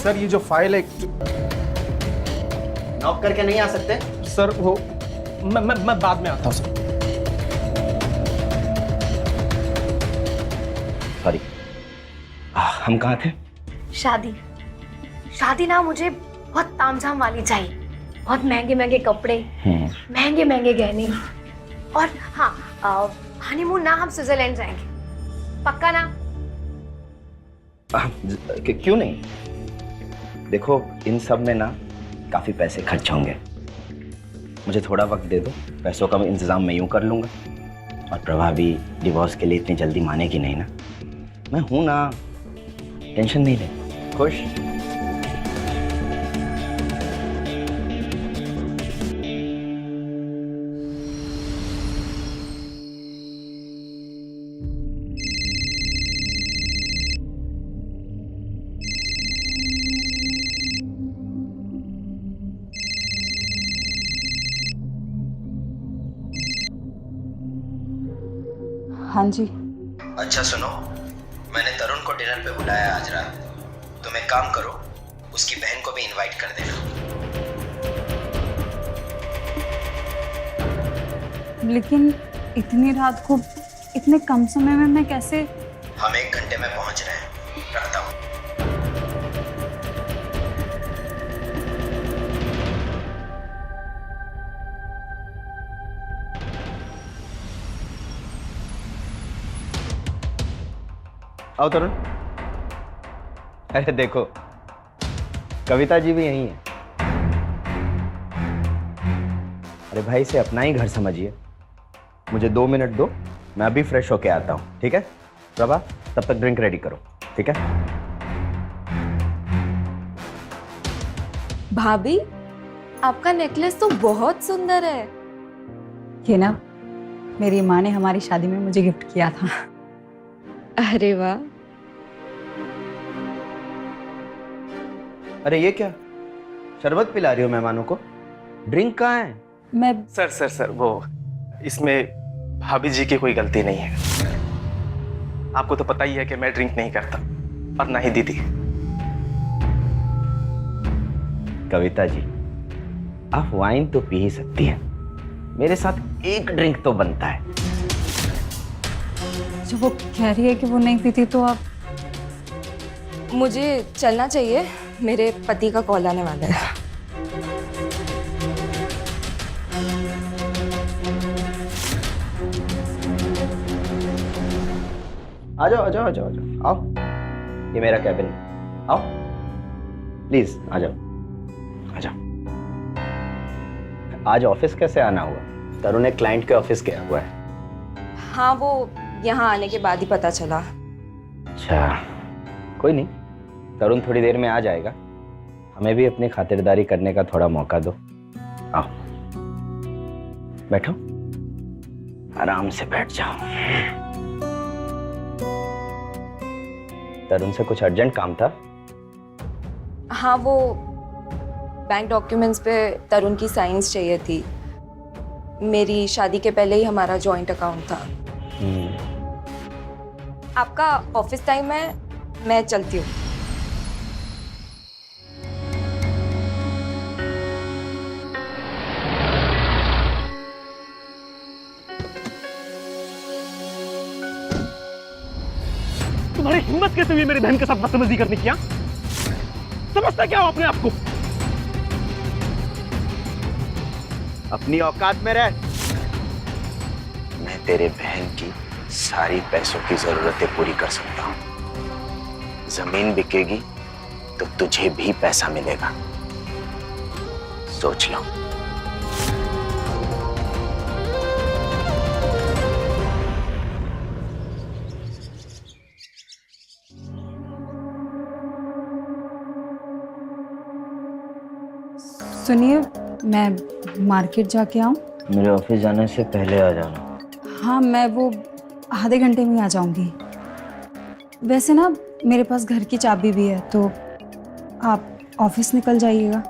सर ये जो फाइल है, नॉक करके नहीं आ सकते? सर वो मैं बाद में आता हूँ सर। सॉरी, हम कहाँ थे? शादी। शादी ना मुझे बहुत तामझाम वाली चाहिए, बहुत महंगे महंगे कपड़े, महंगे महंगे गहने, और हाँ हनीमून ना हम स्विट्जरलैंड जाएंगे, पक्का ना? क्यों नहीं? देखो इन सब में ना काफी पैसे खर्च होंगे, मुझे थोड़ा वक्त दे दो, पैसों का इंतजाम मैं यूं कर लूंगा। और प्रभा भी डिवोर्स के लिए इतनी जल्दी मानेगी नहीं ना, मैं हूं ना, टेंशन नहीं ले। खुश? हाँ जी। अच्छा सुनो, मैंने तरुण को डिनर पे बुलाया आज रात। तुम एक काम करो, उसकी बहन को भी इनवाइट कर देना। लेकिन इतनी रात को इतने कम समय में मैं कैसे? हम 1 घंटे में पहुंच रहे हैं, रखता हूँ। आओ तरुण। अरे देखो, कविता जी भी यहीं है। अरे भाई, इसे अपना ही घर समझिए। मुझे 2 मिनट दो, मैं अभी फ्रेश होके आता हूँ, ठीक है? प्रभा, तब तक ड्रिंक रेडी करो, ठीक है? भाभी, आपका नेकलेस तो बहुत सुंदर है। ये ना मेरी माँ ने हमारी शादी में मुझे गिफ्ट किया था। अरे वाह। अरे ये क्या, शरबत पिला रही हो मेहमानों को? ड्रिंक कहाँ है? मैं सर वो इसमें भाभी जी की कोई गलती नहीं है। आपको तो पता ही है कि मैं ड्रिंक नहीं करता, और ना ही दीदी। कविता जी, आप वाइन तो पी ही सकती हैं, मेरे साथ एक ड्रिंक तो बनता है। जब वो कह रही है कि वो नहीं पीती तो आप? मुझे चलना चाहिए, मेरे पति का कॉल आने वाला है। आ जाओ आ जाओ आ जाओ आ जाओ, आओ, ये मेरा कैबिन है, आओ प्लीज आ जाओ आ जाओ। आज ऑफिस कैसे आना हुआ? तरुण एक क्लाइंट के ऑफिस गया हुआ है। हाँ, वो यहाँ आने के बाद ही पता चला। अच्छा, कोई नहीं, तरुण थोड़ी देर में आ जाएगा। हमें भी अपनी खातिरदारी करने का थोड़ा मौका दो। आओ, बैठो, आराम से बैठ जाओ। तरुण से कुछ अर्जेंट काम था? हाँ, वो बैंक डॉक्यूमेंट्स पे तरुण की साइंस चाहिए थी। मेरी शादी के पहले ही हमारा जॉइंट अकाउंट था। आपका ऑफिस टाइम है, मैं चलती हूँ। तुम्हारी हिम्मत कैसे हुई मेरी बहन के साथ बदतमीजी करने की? समझता क्या हो अपने आप को? अपनी औकात में रह। मैं तेरे बहन की सारी पैसों की जरूरतें पूरी कर सकता हूं। जमीन बिकेगी तो तुझे भी पैसा मिलेगा, सोच लो। सुनिए, मैं मार्केट जाके आऊँ? मेरे ऑफिस जाने से पहले आ जाना। हाँ, मैं वो आधे घंटे में आ जाऊंगी। वैसे ना मेरे पास घर की चाबी भी है, तो आप ऑफिस निकल जाइएगा।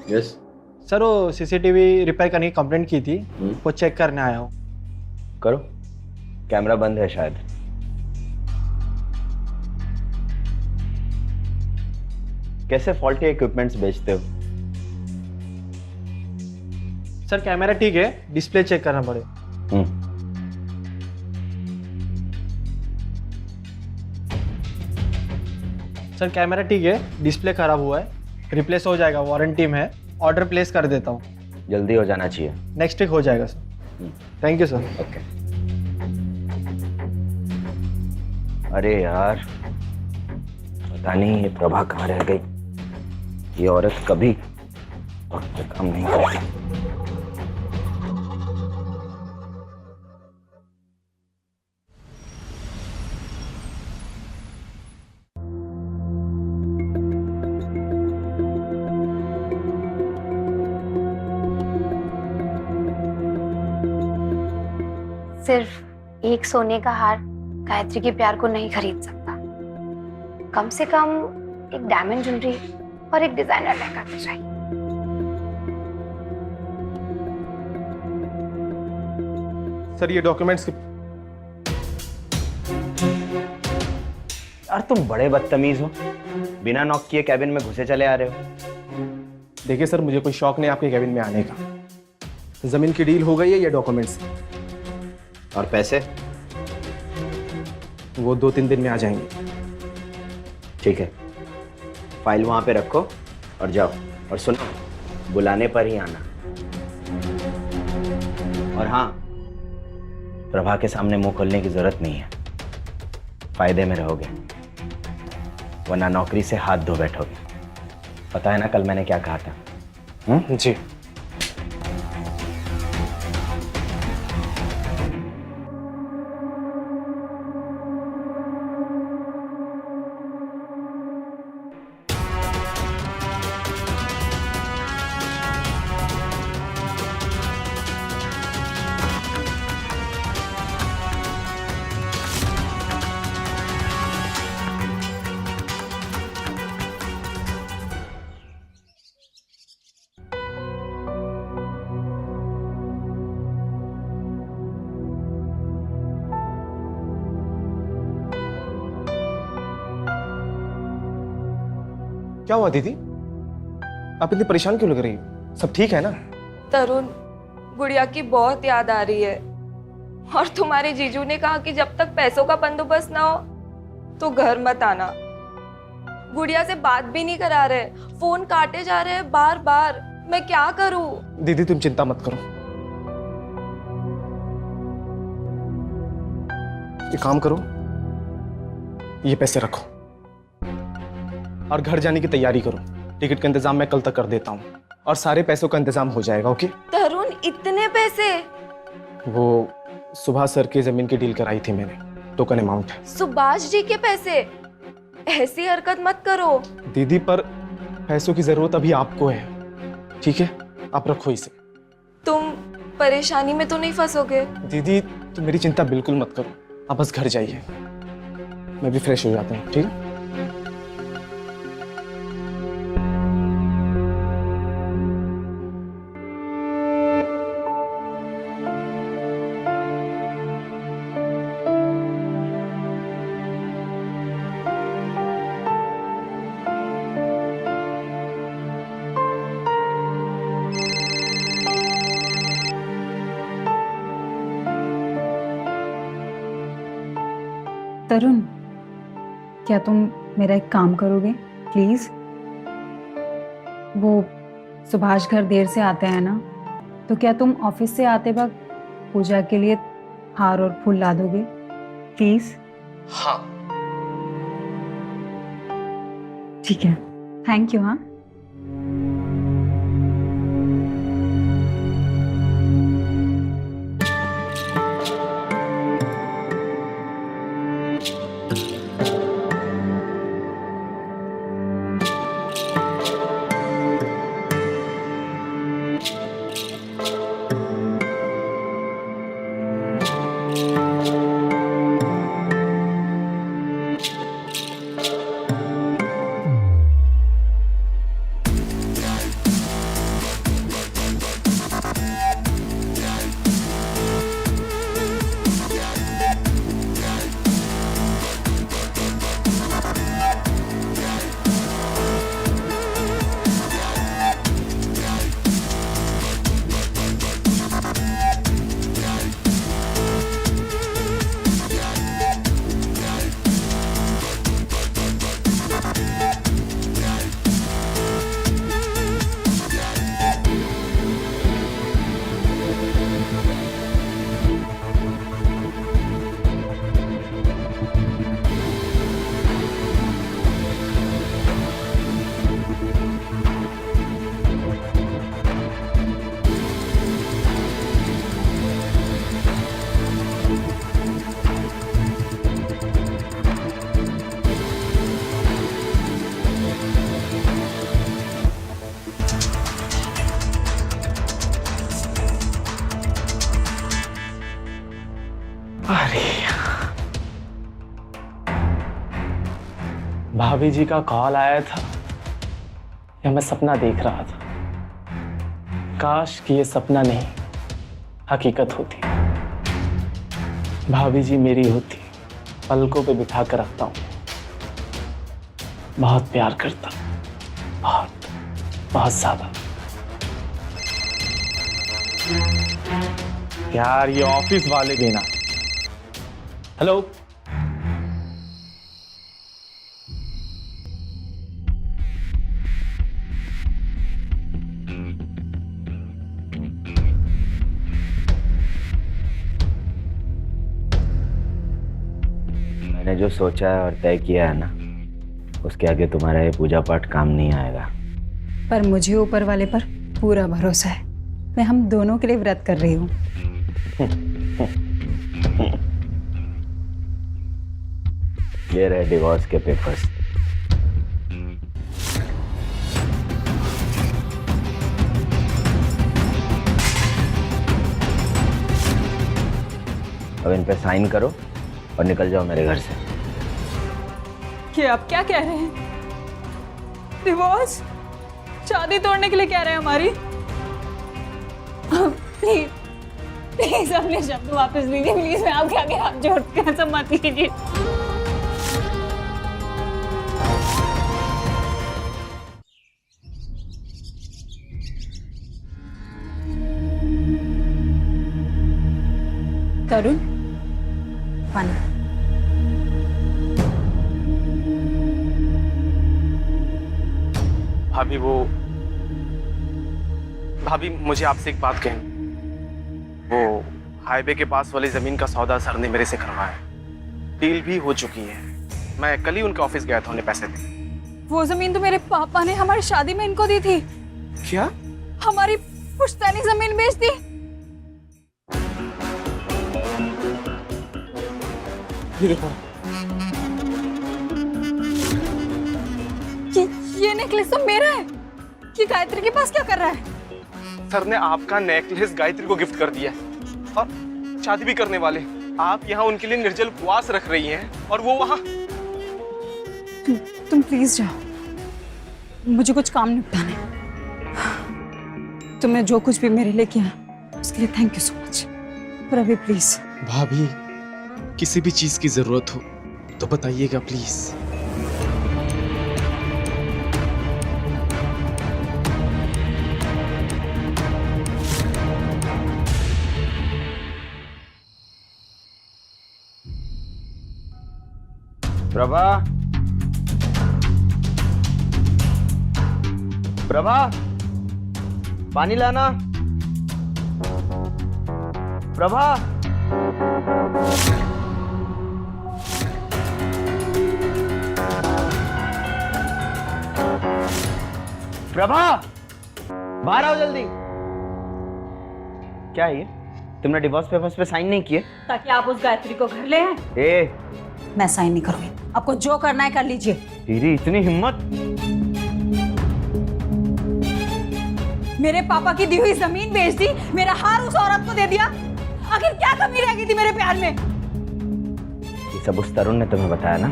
यस सर, वो सीसीटीवी रिपेयर करने की कंप्लेंट की थी, वो चेक करने आया हूँ। करो, कैमरा बंद है शायद। कैसे फॉल्टी इक्विपमेंट्स बेचते हो? सर कैमरा ठीक है, डिस्प्ले चेक करना पड़े। सर कैमरा ठीक है, डिस्प्ले खराब हुआ है, रिप्लेस हो जाएगा, वारंटी में है। ऑर्डर प्लेस कर देता हूँ। जल्दी हो जाना चाहिए। नेक्स्ट वीक हो जाएगा sir. Thank you sir. Okay. अरे यार, पता नहीं ये प्रभा कहाँ रह गई। ये औरत कभी वक्त पे काम नहीं करती। सिर्फ एक सोने का हार गायत्री के प्यार को नहीं खरीद सकता। कम से कम एक डायमंड ज्वेलरी और एक डिजाइनर लहंगा तो चाहिए। सर ये डॉक्यूमेंट्स यार तुम बड़े बदतमीज हो, बिना नॉक किए कैबिन में घुसे चले आ रहे हो। देखिए सर, मुझे कोई शौक नहीं आपके कैबिन में आने का। जमीन की डील हो गई है, ये डॉक्यूमेंट्स और पैसे? वो 2-3 दिन में आ जाएंगे। ठीक है, फाइल वहां पे रखो और जाओ। और सुनो, बुलाने पर ही आना। और हाँ, प्रभा के सामने मुंह खोलने की जरूरत नहीं है, फायदे में रहोगे, वरना नौकरी से हाथ धो बैठोगे। पता है ना कल मैंने क्या कहा था? जी। क्या हुआ दीदी? आप इतनी परेशान क्यों लग रही हो? सब ठीक है ना? तरुण, गुड़िया की बहुत याद आ रही है। और तुम्हारे जीजू ने कहा कि जब तक पैसों का बंदोबस्त ना हो तो घर मत आना। गुड़िया से बात भी नहीं करा रहे, फोन काटे जा रहे हैं बार बार। मैं क्या करूं? दीदी तुम चिंता मत करो, एक काम करो, ये पैसे रखो और घर जाने की तैयारी करो। टिकट का इंतजाम मैं कल तक कर देता हूँ और सारे पैसों का इंतजाम हो जाएगा। ओके? तरुण, इतने पैसे? वो सुभाष सर की जमीन की डील कराई थी मैंने, टोकन अमाउंट है। सुभाष जी के पैसे? ऐसी हरकत मत करो दीदी, पर पैसों की जरूरत अभी आपको है, ठीक है? आप रखो इसे। तुम परेशानी में तो नहीं फंसोगे? दीदी तुम मेरी चिंता बिल्कुल मत करो, आप बस घर जाइए, मैं भी फ्रेश हो जाता हूँ। ठीक है? तरुण, क्या तुम मेरा एक काम करोगे प्लीज? वो सुभाष घर देर से आते हैं ना, तो क्या तुम ऑफिस से आते वक्त पूजा के लिए हार और फूल ला दोगे प्लीज? हाँ ठीक है, थैंक यू। हाँ अरे भाभी जी का कॉल आया था या मैं सपना देख रहा था? काश कि ये सपना नहीं हकीकत होती। भाभी जी मेरी होती, पलकों पे बिठा कर रखता हूँ, बहुत प्यार करता, बहुत बहुत ज्यादा। यार ये ऑफिस वाले भी ना। हेलो, मैंने जो सोचा है और तय किया है ना, उसके आगे तुम्हारा ये पूजा पाठ काम नहीं आएगा। पर मुझे ऊपर वाले पर पूरा भरोसा है। मैं हम दोनों के लिए व्रत कर रही हूँ। ये रहे डिवोर्स के पेपर्स। अब इन पे साइन करो और निकल जाओ मेरे घर से। कि आप क्या कह रहे हैं? डिवोर्स? शादी तोड़ने के लिए कह रहे हैं हमारी? प्लीज प्लीज अपने शब्द वापस लीजिए। प्लीज मैं आपके आगे हाथ जोड़ते हैं, सब मत कीजिए। तरुण, पानी। भाभी मुझे आपसे एक बात कहनी। वो हाईवे के पास वाली जमीन का सौदा सर ने मेरे से करवाया, डील भी हो चुकी है। मैं कल ही उनके ऑफिस गया था उन्हें पैसे दे। वो जमीन तो मेरे पापा ने हमारी शादी में इनको दी थी। क्या? हमारी पुश्तैनी जमीन बेच दी। ये देखो, ये नेकलेस तो मेरा है। ये गायत्री के पास क्या कर रहा है? सर ने आपका नेकलेस गायत्री को गिफ्ट कर दिया और शादी भी करने वाले। आप यहाँ उनके लिए निर्जल उपवास रख रही हैं और वो वहाँ। तुम प्लीज जाओ, मुझे कुछ काम निपटाना है। तुमने जो कुछ भी मेरे लिए किया उसके लिए थैंक यू सो मच। पर अभी प्लीज। भाभी किसी भी चीज की जरूरत हो तो बताइएगा प्लीज। प्रभा, प्रभा, पानी लाना। प्रभा, प्रभा, बाहर आओ जल्दी। क्या है ये? तुमने डिवोर्स पेपर्स पे साइन नहीं किए? ताकि आप उस गायत्री को घर ले आए। ए, मैं साइन नहीं करूंगी। आपको जो करना है कर लीजिए। तेरी इतनी हिम्मत? मेरे पापा की दी हुई जमीन बेच दी, मेरा हार उस औरत को दे दिया। आखिर क्या कमी रह गई थी मेरे प्यार में? ये सब उस तरुण ने तुम्हें बताया ना,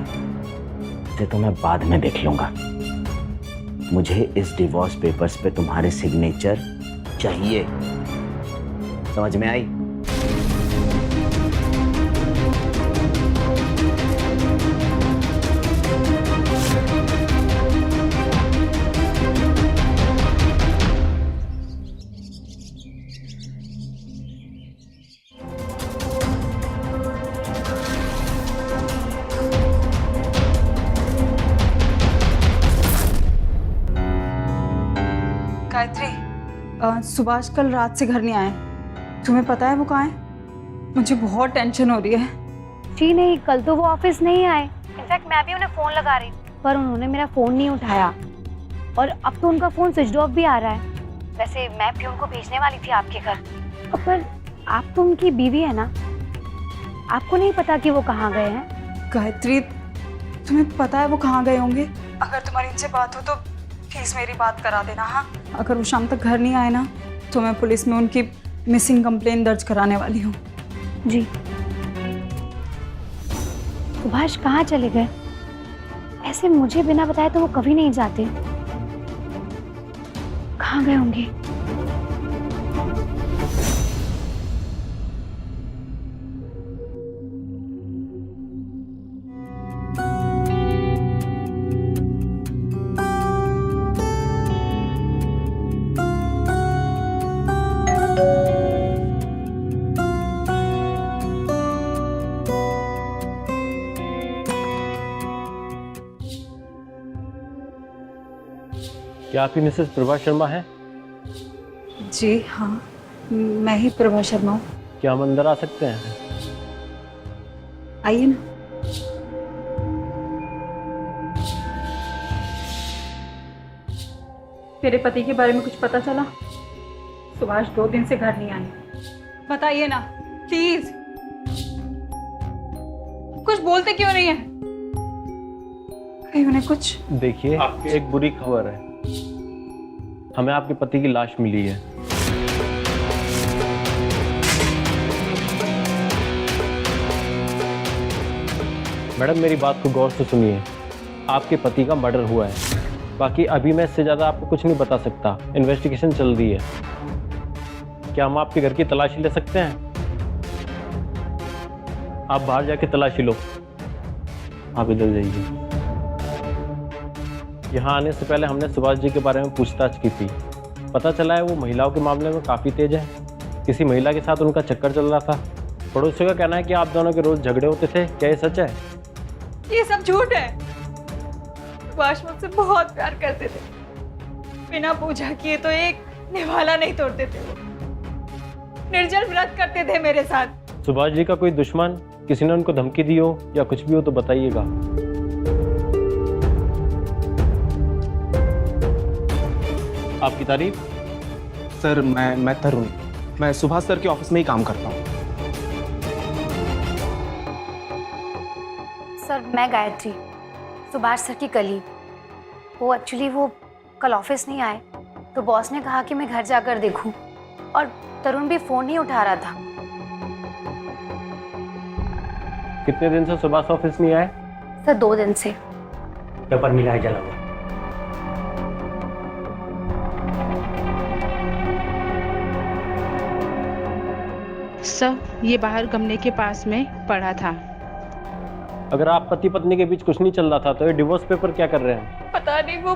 इसे तो मैं बाद में देख लूंगा। मुझे इस डिवोर्स पेपर्स पे तुम्हारे सिग्नेचर चाहिए, समझ में आई? गायत्री, सुभाष कल रात से घर नहीं आए। तुम्हें पता है वो कहाँ है? मुझे बहुत टेंशन हो रही है। जी नहीं, कल तो वो ऑफिस नहीं आए। इनफैक्ट मैं भी उन्हें फोन लगा रही थी पर उन्होंने मेरा फोन नहीं उठाया और अब तो उनका फोन स्विच ऑफ भी आ रहा है। वैसे मैं भी उनको भेजने वाली थी आपके घर, पर आप तो उनकी बीवी है ना, आपको नहीं पता कि वो कहाँ गए हैं? गायत्री, तुम्हें पता है वो कहाँ गए होंगे? अगर तुम्हारी इनसे बात हो तो प्लीज मेरी बात करा देना। हाँ, अगर वो शाम तक घर नहीं आए ना तो मैं पुलिस में उनकी मिसिंग कंप्लेन दर्ज कराने वाली हूँ। जी। सुभाष कहाँ चले गए? ऐसे मुझे बिना बताए तो वो कभी नहीं जाते। कहाँ गए होंगे? क्या आपकी मिसेस प्रभा शर्मा है? जी हाँ, मैं ही प्रभा शर्मा हूँ। क्या हम अंदर आ सकते हैं? आइए ना। तेरे पति के बारे में कुछ पता चला? सुभाष 2 दिन से घर नहीं आए। बताइए ना प्लीज। कुछ बोलते क्यों नहीं है? कहीं उन्हें कुछ? देखिए, एक बुरी खबर है। हमें आपके पति की लाश मिली है। मैडम, मेरी बात को गौर से सुनिए। आपके पति का मर्डर हुआ है। बाकी अभी मैं इससे ज़्यादा आपको कुछ नहीं बता सकता। इन्वेस्टिगेशन चल रही है। क्या हम आपके घर की तलाशी ले सकते हैं? आप बाहर जाके तलाशी लो। आप इधर जाइए। यहाँ आने से पहले हमने सुभाष जी के बारे में पूछताछ की थी। पता चला है वो महिलाओं के मामले में काफ़ी तेज है। किसी महिला के साथ उनका चक्कर चल रहा था। पड़ोसियों का कहना है कि आप दोनों के रोज झगड़े होते थे। क्या ये सच है? ये सब झूठ है। सुभाष मुझसे बहुत प्यार करते थे। बिना पूछा किए तो एक निवाला नहीं तोड़ते थे। वो निर्जल व्रत करते थे मेरे साथ। सुभाष जी का कोई दुश्मन, किसी ने उनको धमकी दी हो या कुछ भी हो तो बताइएगा। आपकी तारीफ? सर मैं तरुण, मैं सुभाष सर के ऑफिस में ही काम करता हूँ। सर, मैं गायत्री, सुभाष सर की कलीग। वो कल ऑफिस नहीं आए तो बॉस ने कहा कि मैं घर जाकर देखूं, और तरुण भी फोन नहीं उठा रहा था। कितने दिन से सुभाष ऑफिस नहीं आए? सर, 2 दिन से। पेपर मिला है जला हुआ। सर, ये बाहर गमले के पास में पड़ा था। अगर आप पति पत्नी के बीच कुछ नहीं चल रहा था तो ये डिवोर्स पेपर क्या कर रहे हैं? पता नहीं वो।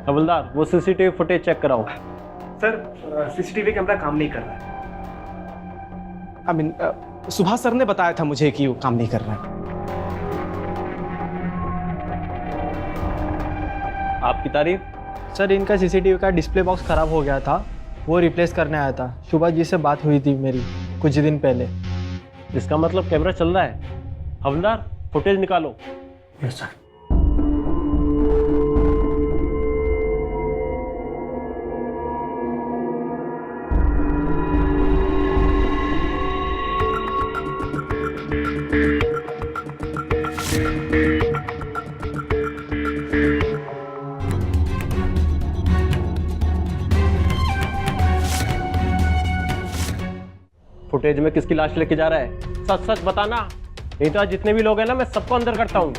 हवलदार, वो सीसीटीवी फुटेज चेक कराओ। सर, सीसीटीवी कैमरा काम नहीं कर रहा है। सुभाष सर ने बताया था मुझे कि वो काम नहीं कर रहा है। आपकी तारीफ? सर, इनका सीसीटीवी का डिस्प्ले बॉक्स खराब हो गया था, वो रिप्लेस करने आया था। सुभाष जी से बात हुई थी मेरी कुछ दिन पहले। इसका मतलब कैमरा चल रहा है। हवलदार, फुटेज निकालो। Yes sir. फुटेज में किसकी लाश लेके जा रहा है? सच सच बताना, नहीं तो आज जितने भी लोग हैं ना, मैं सबको अंदर करता हूँ।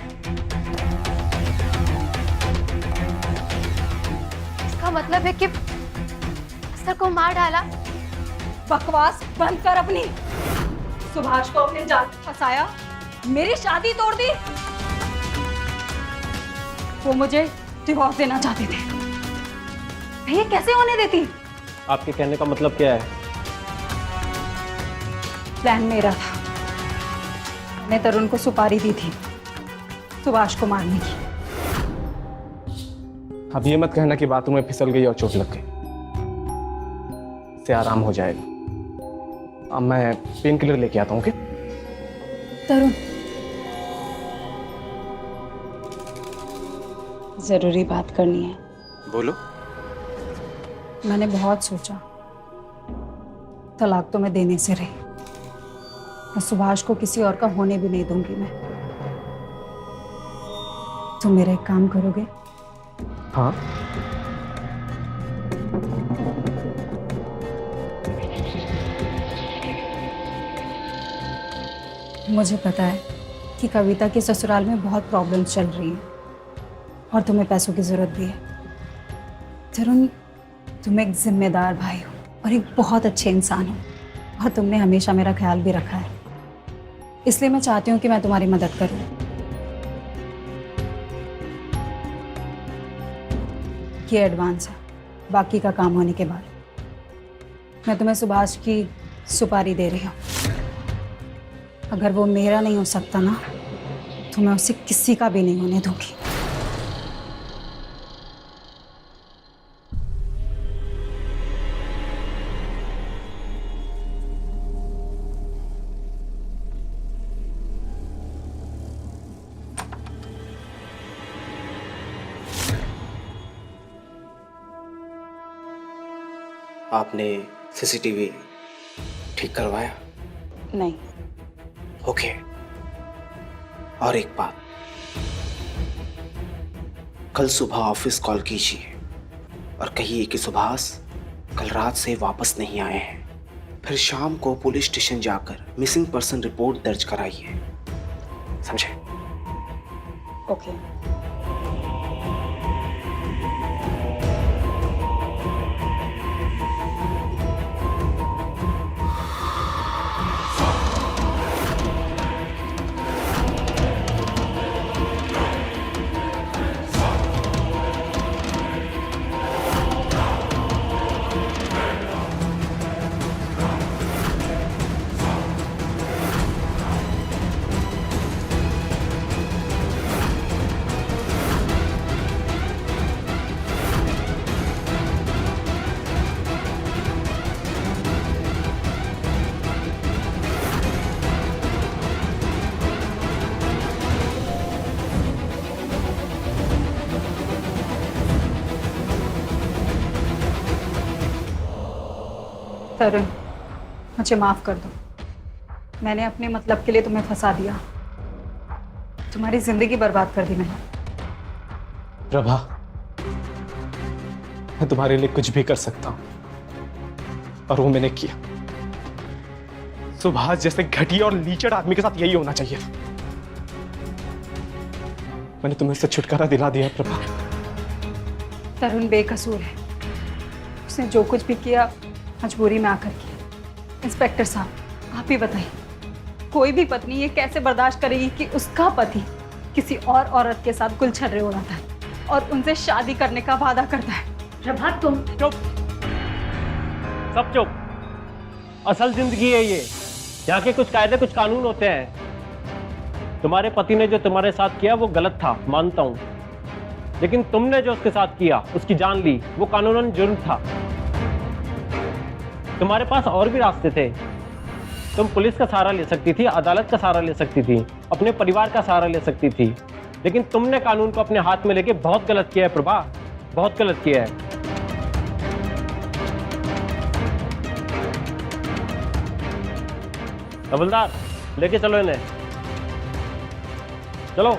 इसका मतलब है कि सर को मार डाला। बकवास बंद कर अपनी। सुभाष को अपने जाल में फंसाया, मेरी शादी तोड़ दी। वो मुझे डिवोर्स देना चाहते थे। मैं ये कैसे होने देती? आपके कहने का मतलब क्या है? प्लान मेरा था। मैंने तरुण को सुपारी दी थी सुभाष को मारने की। अब ये मत कहना कि बातों में फिसल गई और चोट लग गई। इससे आराम हो जाएगा। अब मैं पेन किलर लेके आता हूँ। ओके? तरुण, जरूरी बात करनी है। बोलो। मैंने बहुत सोचा, तलाक तो मैं देने से रही। मैं सुभाष को किसी और का होने भी नहीं दूंगी मैं। तुम मेरा एक काम करोगे? हाँ। मुझे पता है कि कविता के ससुराल में बहुत प्रॉब्लम्स चल रही हैं और तुम्हें पैसों की ज़रूरत भी है। तरुण, तुम एक जिम्मेदार भाई हो और एक बहुत अच्छे इंसान हो और तुमने हमेशा मेरा ख्याल भी रखा है, इसलिए मैं चाहती हूँ कि मैं तुम्हारी मदद करूँ। ये एडवांस है, बाकी का काम होने के बाद। मैं तुम्हें सुभाष की सुपारी दे रही हूँ। अगर वो मेरा नहीं हो सकता ना, तो मैं उसे किसी का भी नहीं होने दूंगी। आपने सीसीटीवी ठीक करवाया? नहीं। ओके। और एक बात, कल सुबह ऑफिस कॉल कीजिए और कहिए कि सुभाष कल रात से वापस नहीं आए हैं। फिर शाम को पुलिस स्टेशन जाकर मिसिंग पर्सन रिपोर्ट दर्ज कराइए, समझे? ओके। तरुण, मुझे माफ कर दो। मैंने अपने मतलब के लिए तुम्हें फंसा दिया, तुम्हारी जिंदगी बर्बाद कर दी मैंने। प्रभा, मैं तुम्हारे लिए कुछ भी कर सकता हूं और वो मैंने किया। सुभाष जैसे घटिया और लीचड़ आदमी के साथ यही होना चाहिए था। मैंने तुम्हें उससे छुटकारा दिला दिया प्रभा। तरुण बेकसूर है, उसने जो कुछ भी किया मजबूरी में आकर किया। इंस्पेक्टर साहब, आप ही बताइए, कोई भी पत्नी ये कैसे बर्दाश्त करेगी कि उसका पति किसी और औरत के साथ गुलछर्रे उड़ाता है और उनसे शादी करने का वादा करता है? प्रभा, तुम चुप, सब चुप। असल जिंदगी है ये, यहाँ के कुछ कायदे कुछ कानून होते हैं। तुम्हारे पति ने जो तुम्हारे साथ किया वो गलत था, मानता हूं, लेकिन तुमने जो उसके साथ किया, उसकी जान ली, वो कानूनन जुर्म था। तुम्हारे पास और भी रास्ते थे। तुम पुलिस का सहारा ले सकती थी, अदालत का सहारा ले सकती थी, अपने परिवार का सहारा ले सकती थी, लेकिन तुमने कानून को अपने हाथ में लेके बहुत गलत किया है प्रभा, बहुत गलत किया है। हवलदार, लेके चलो इन्हें, चलो।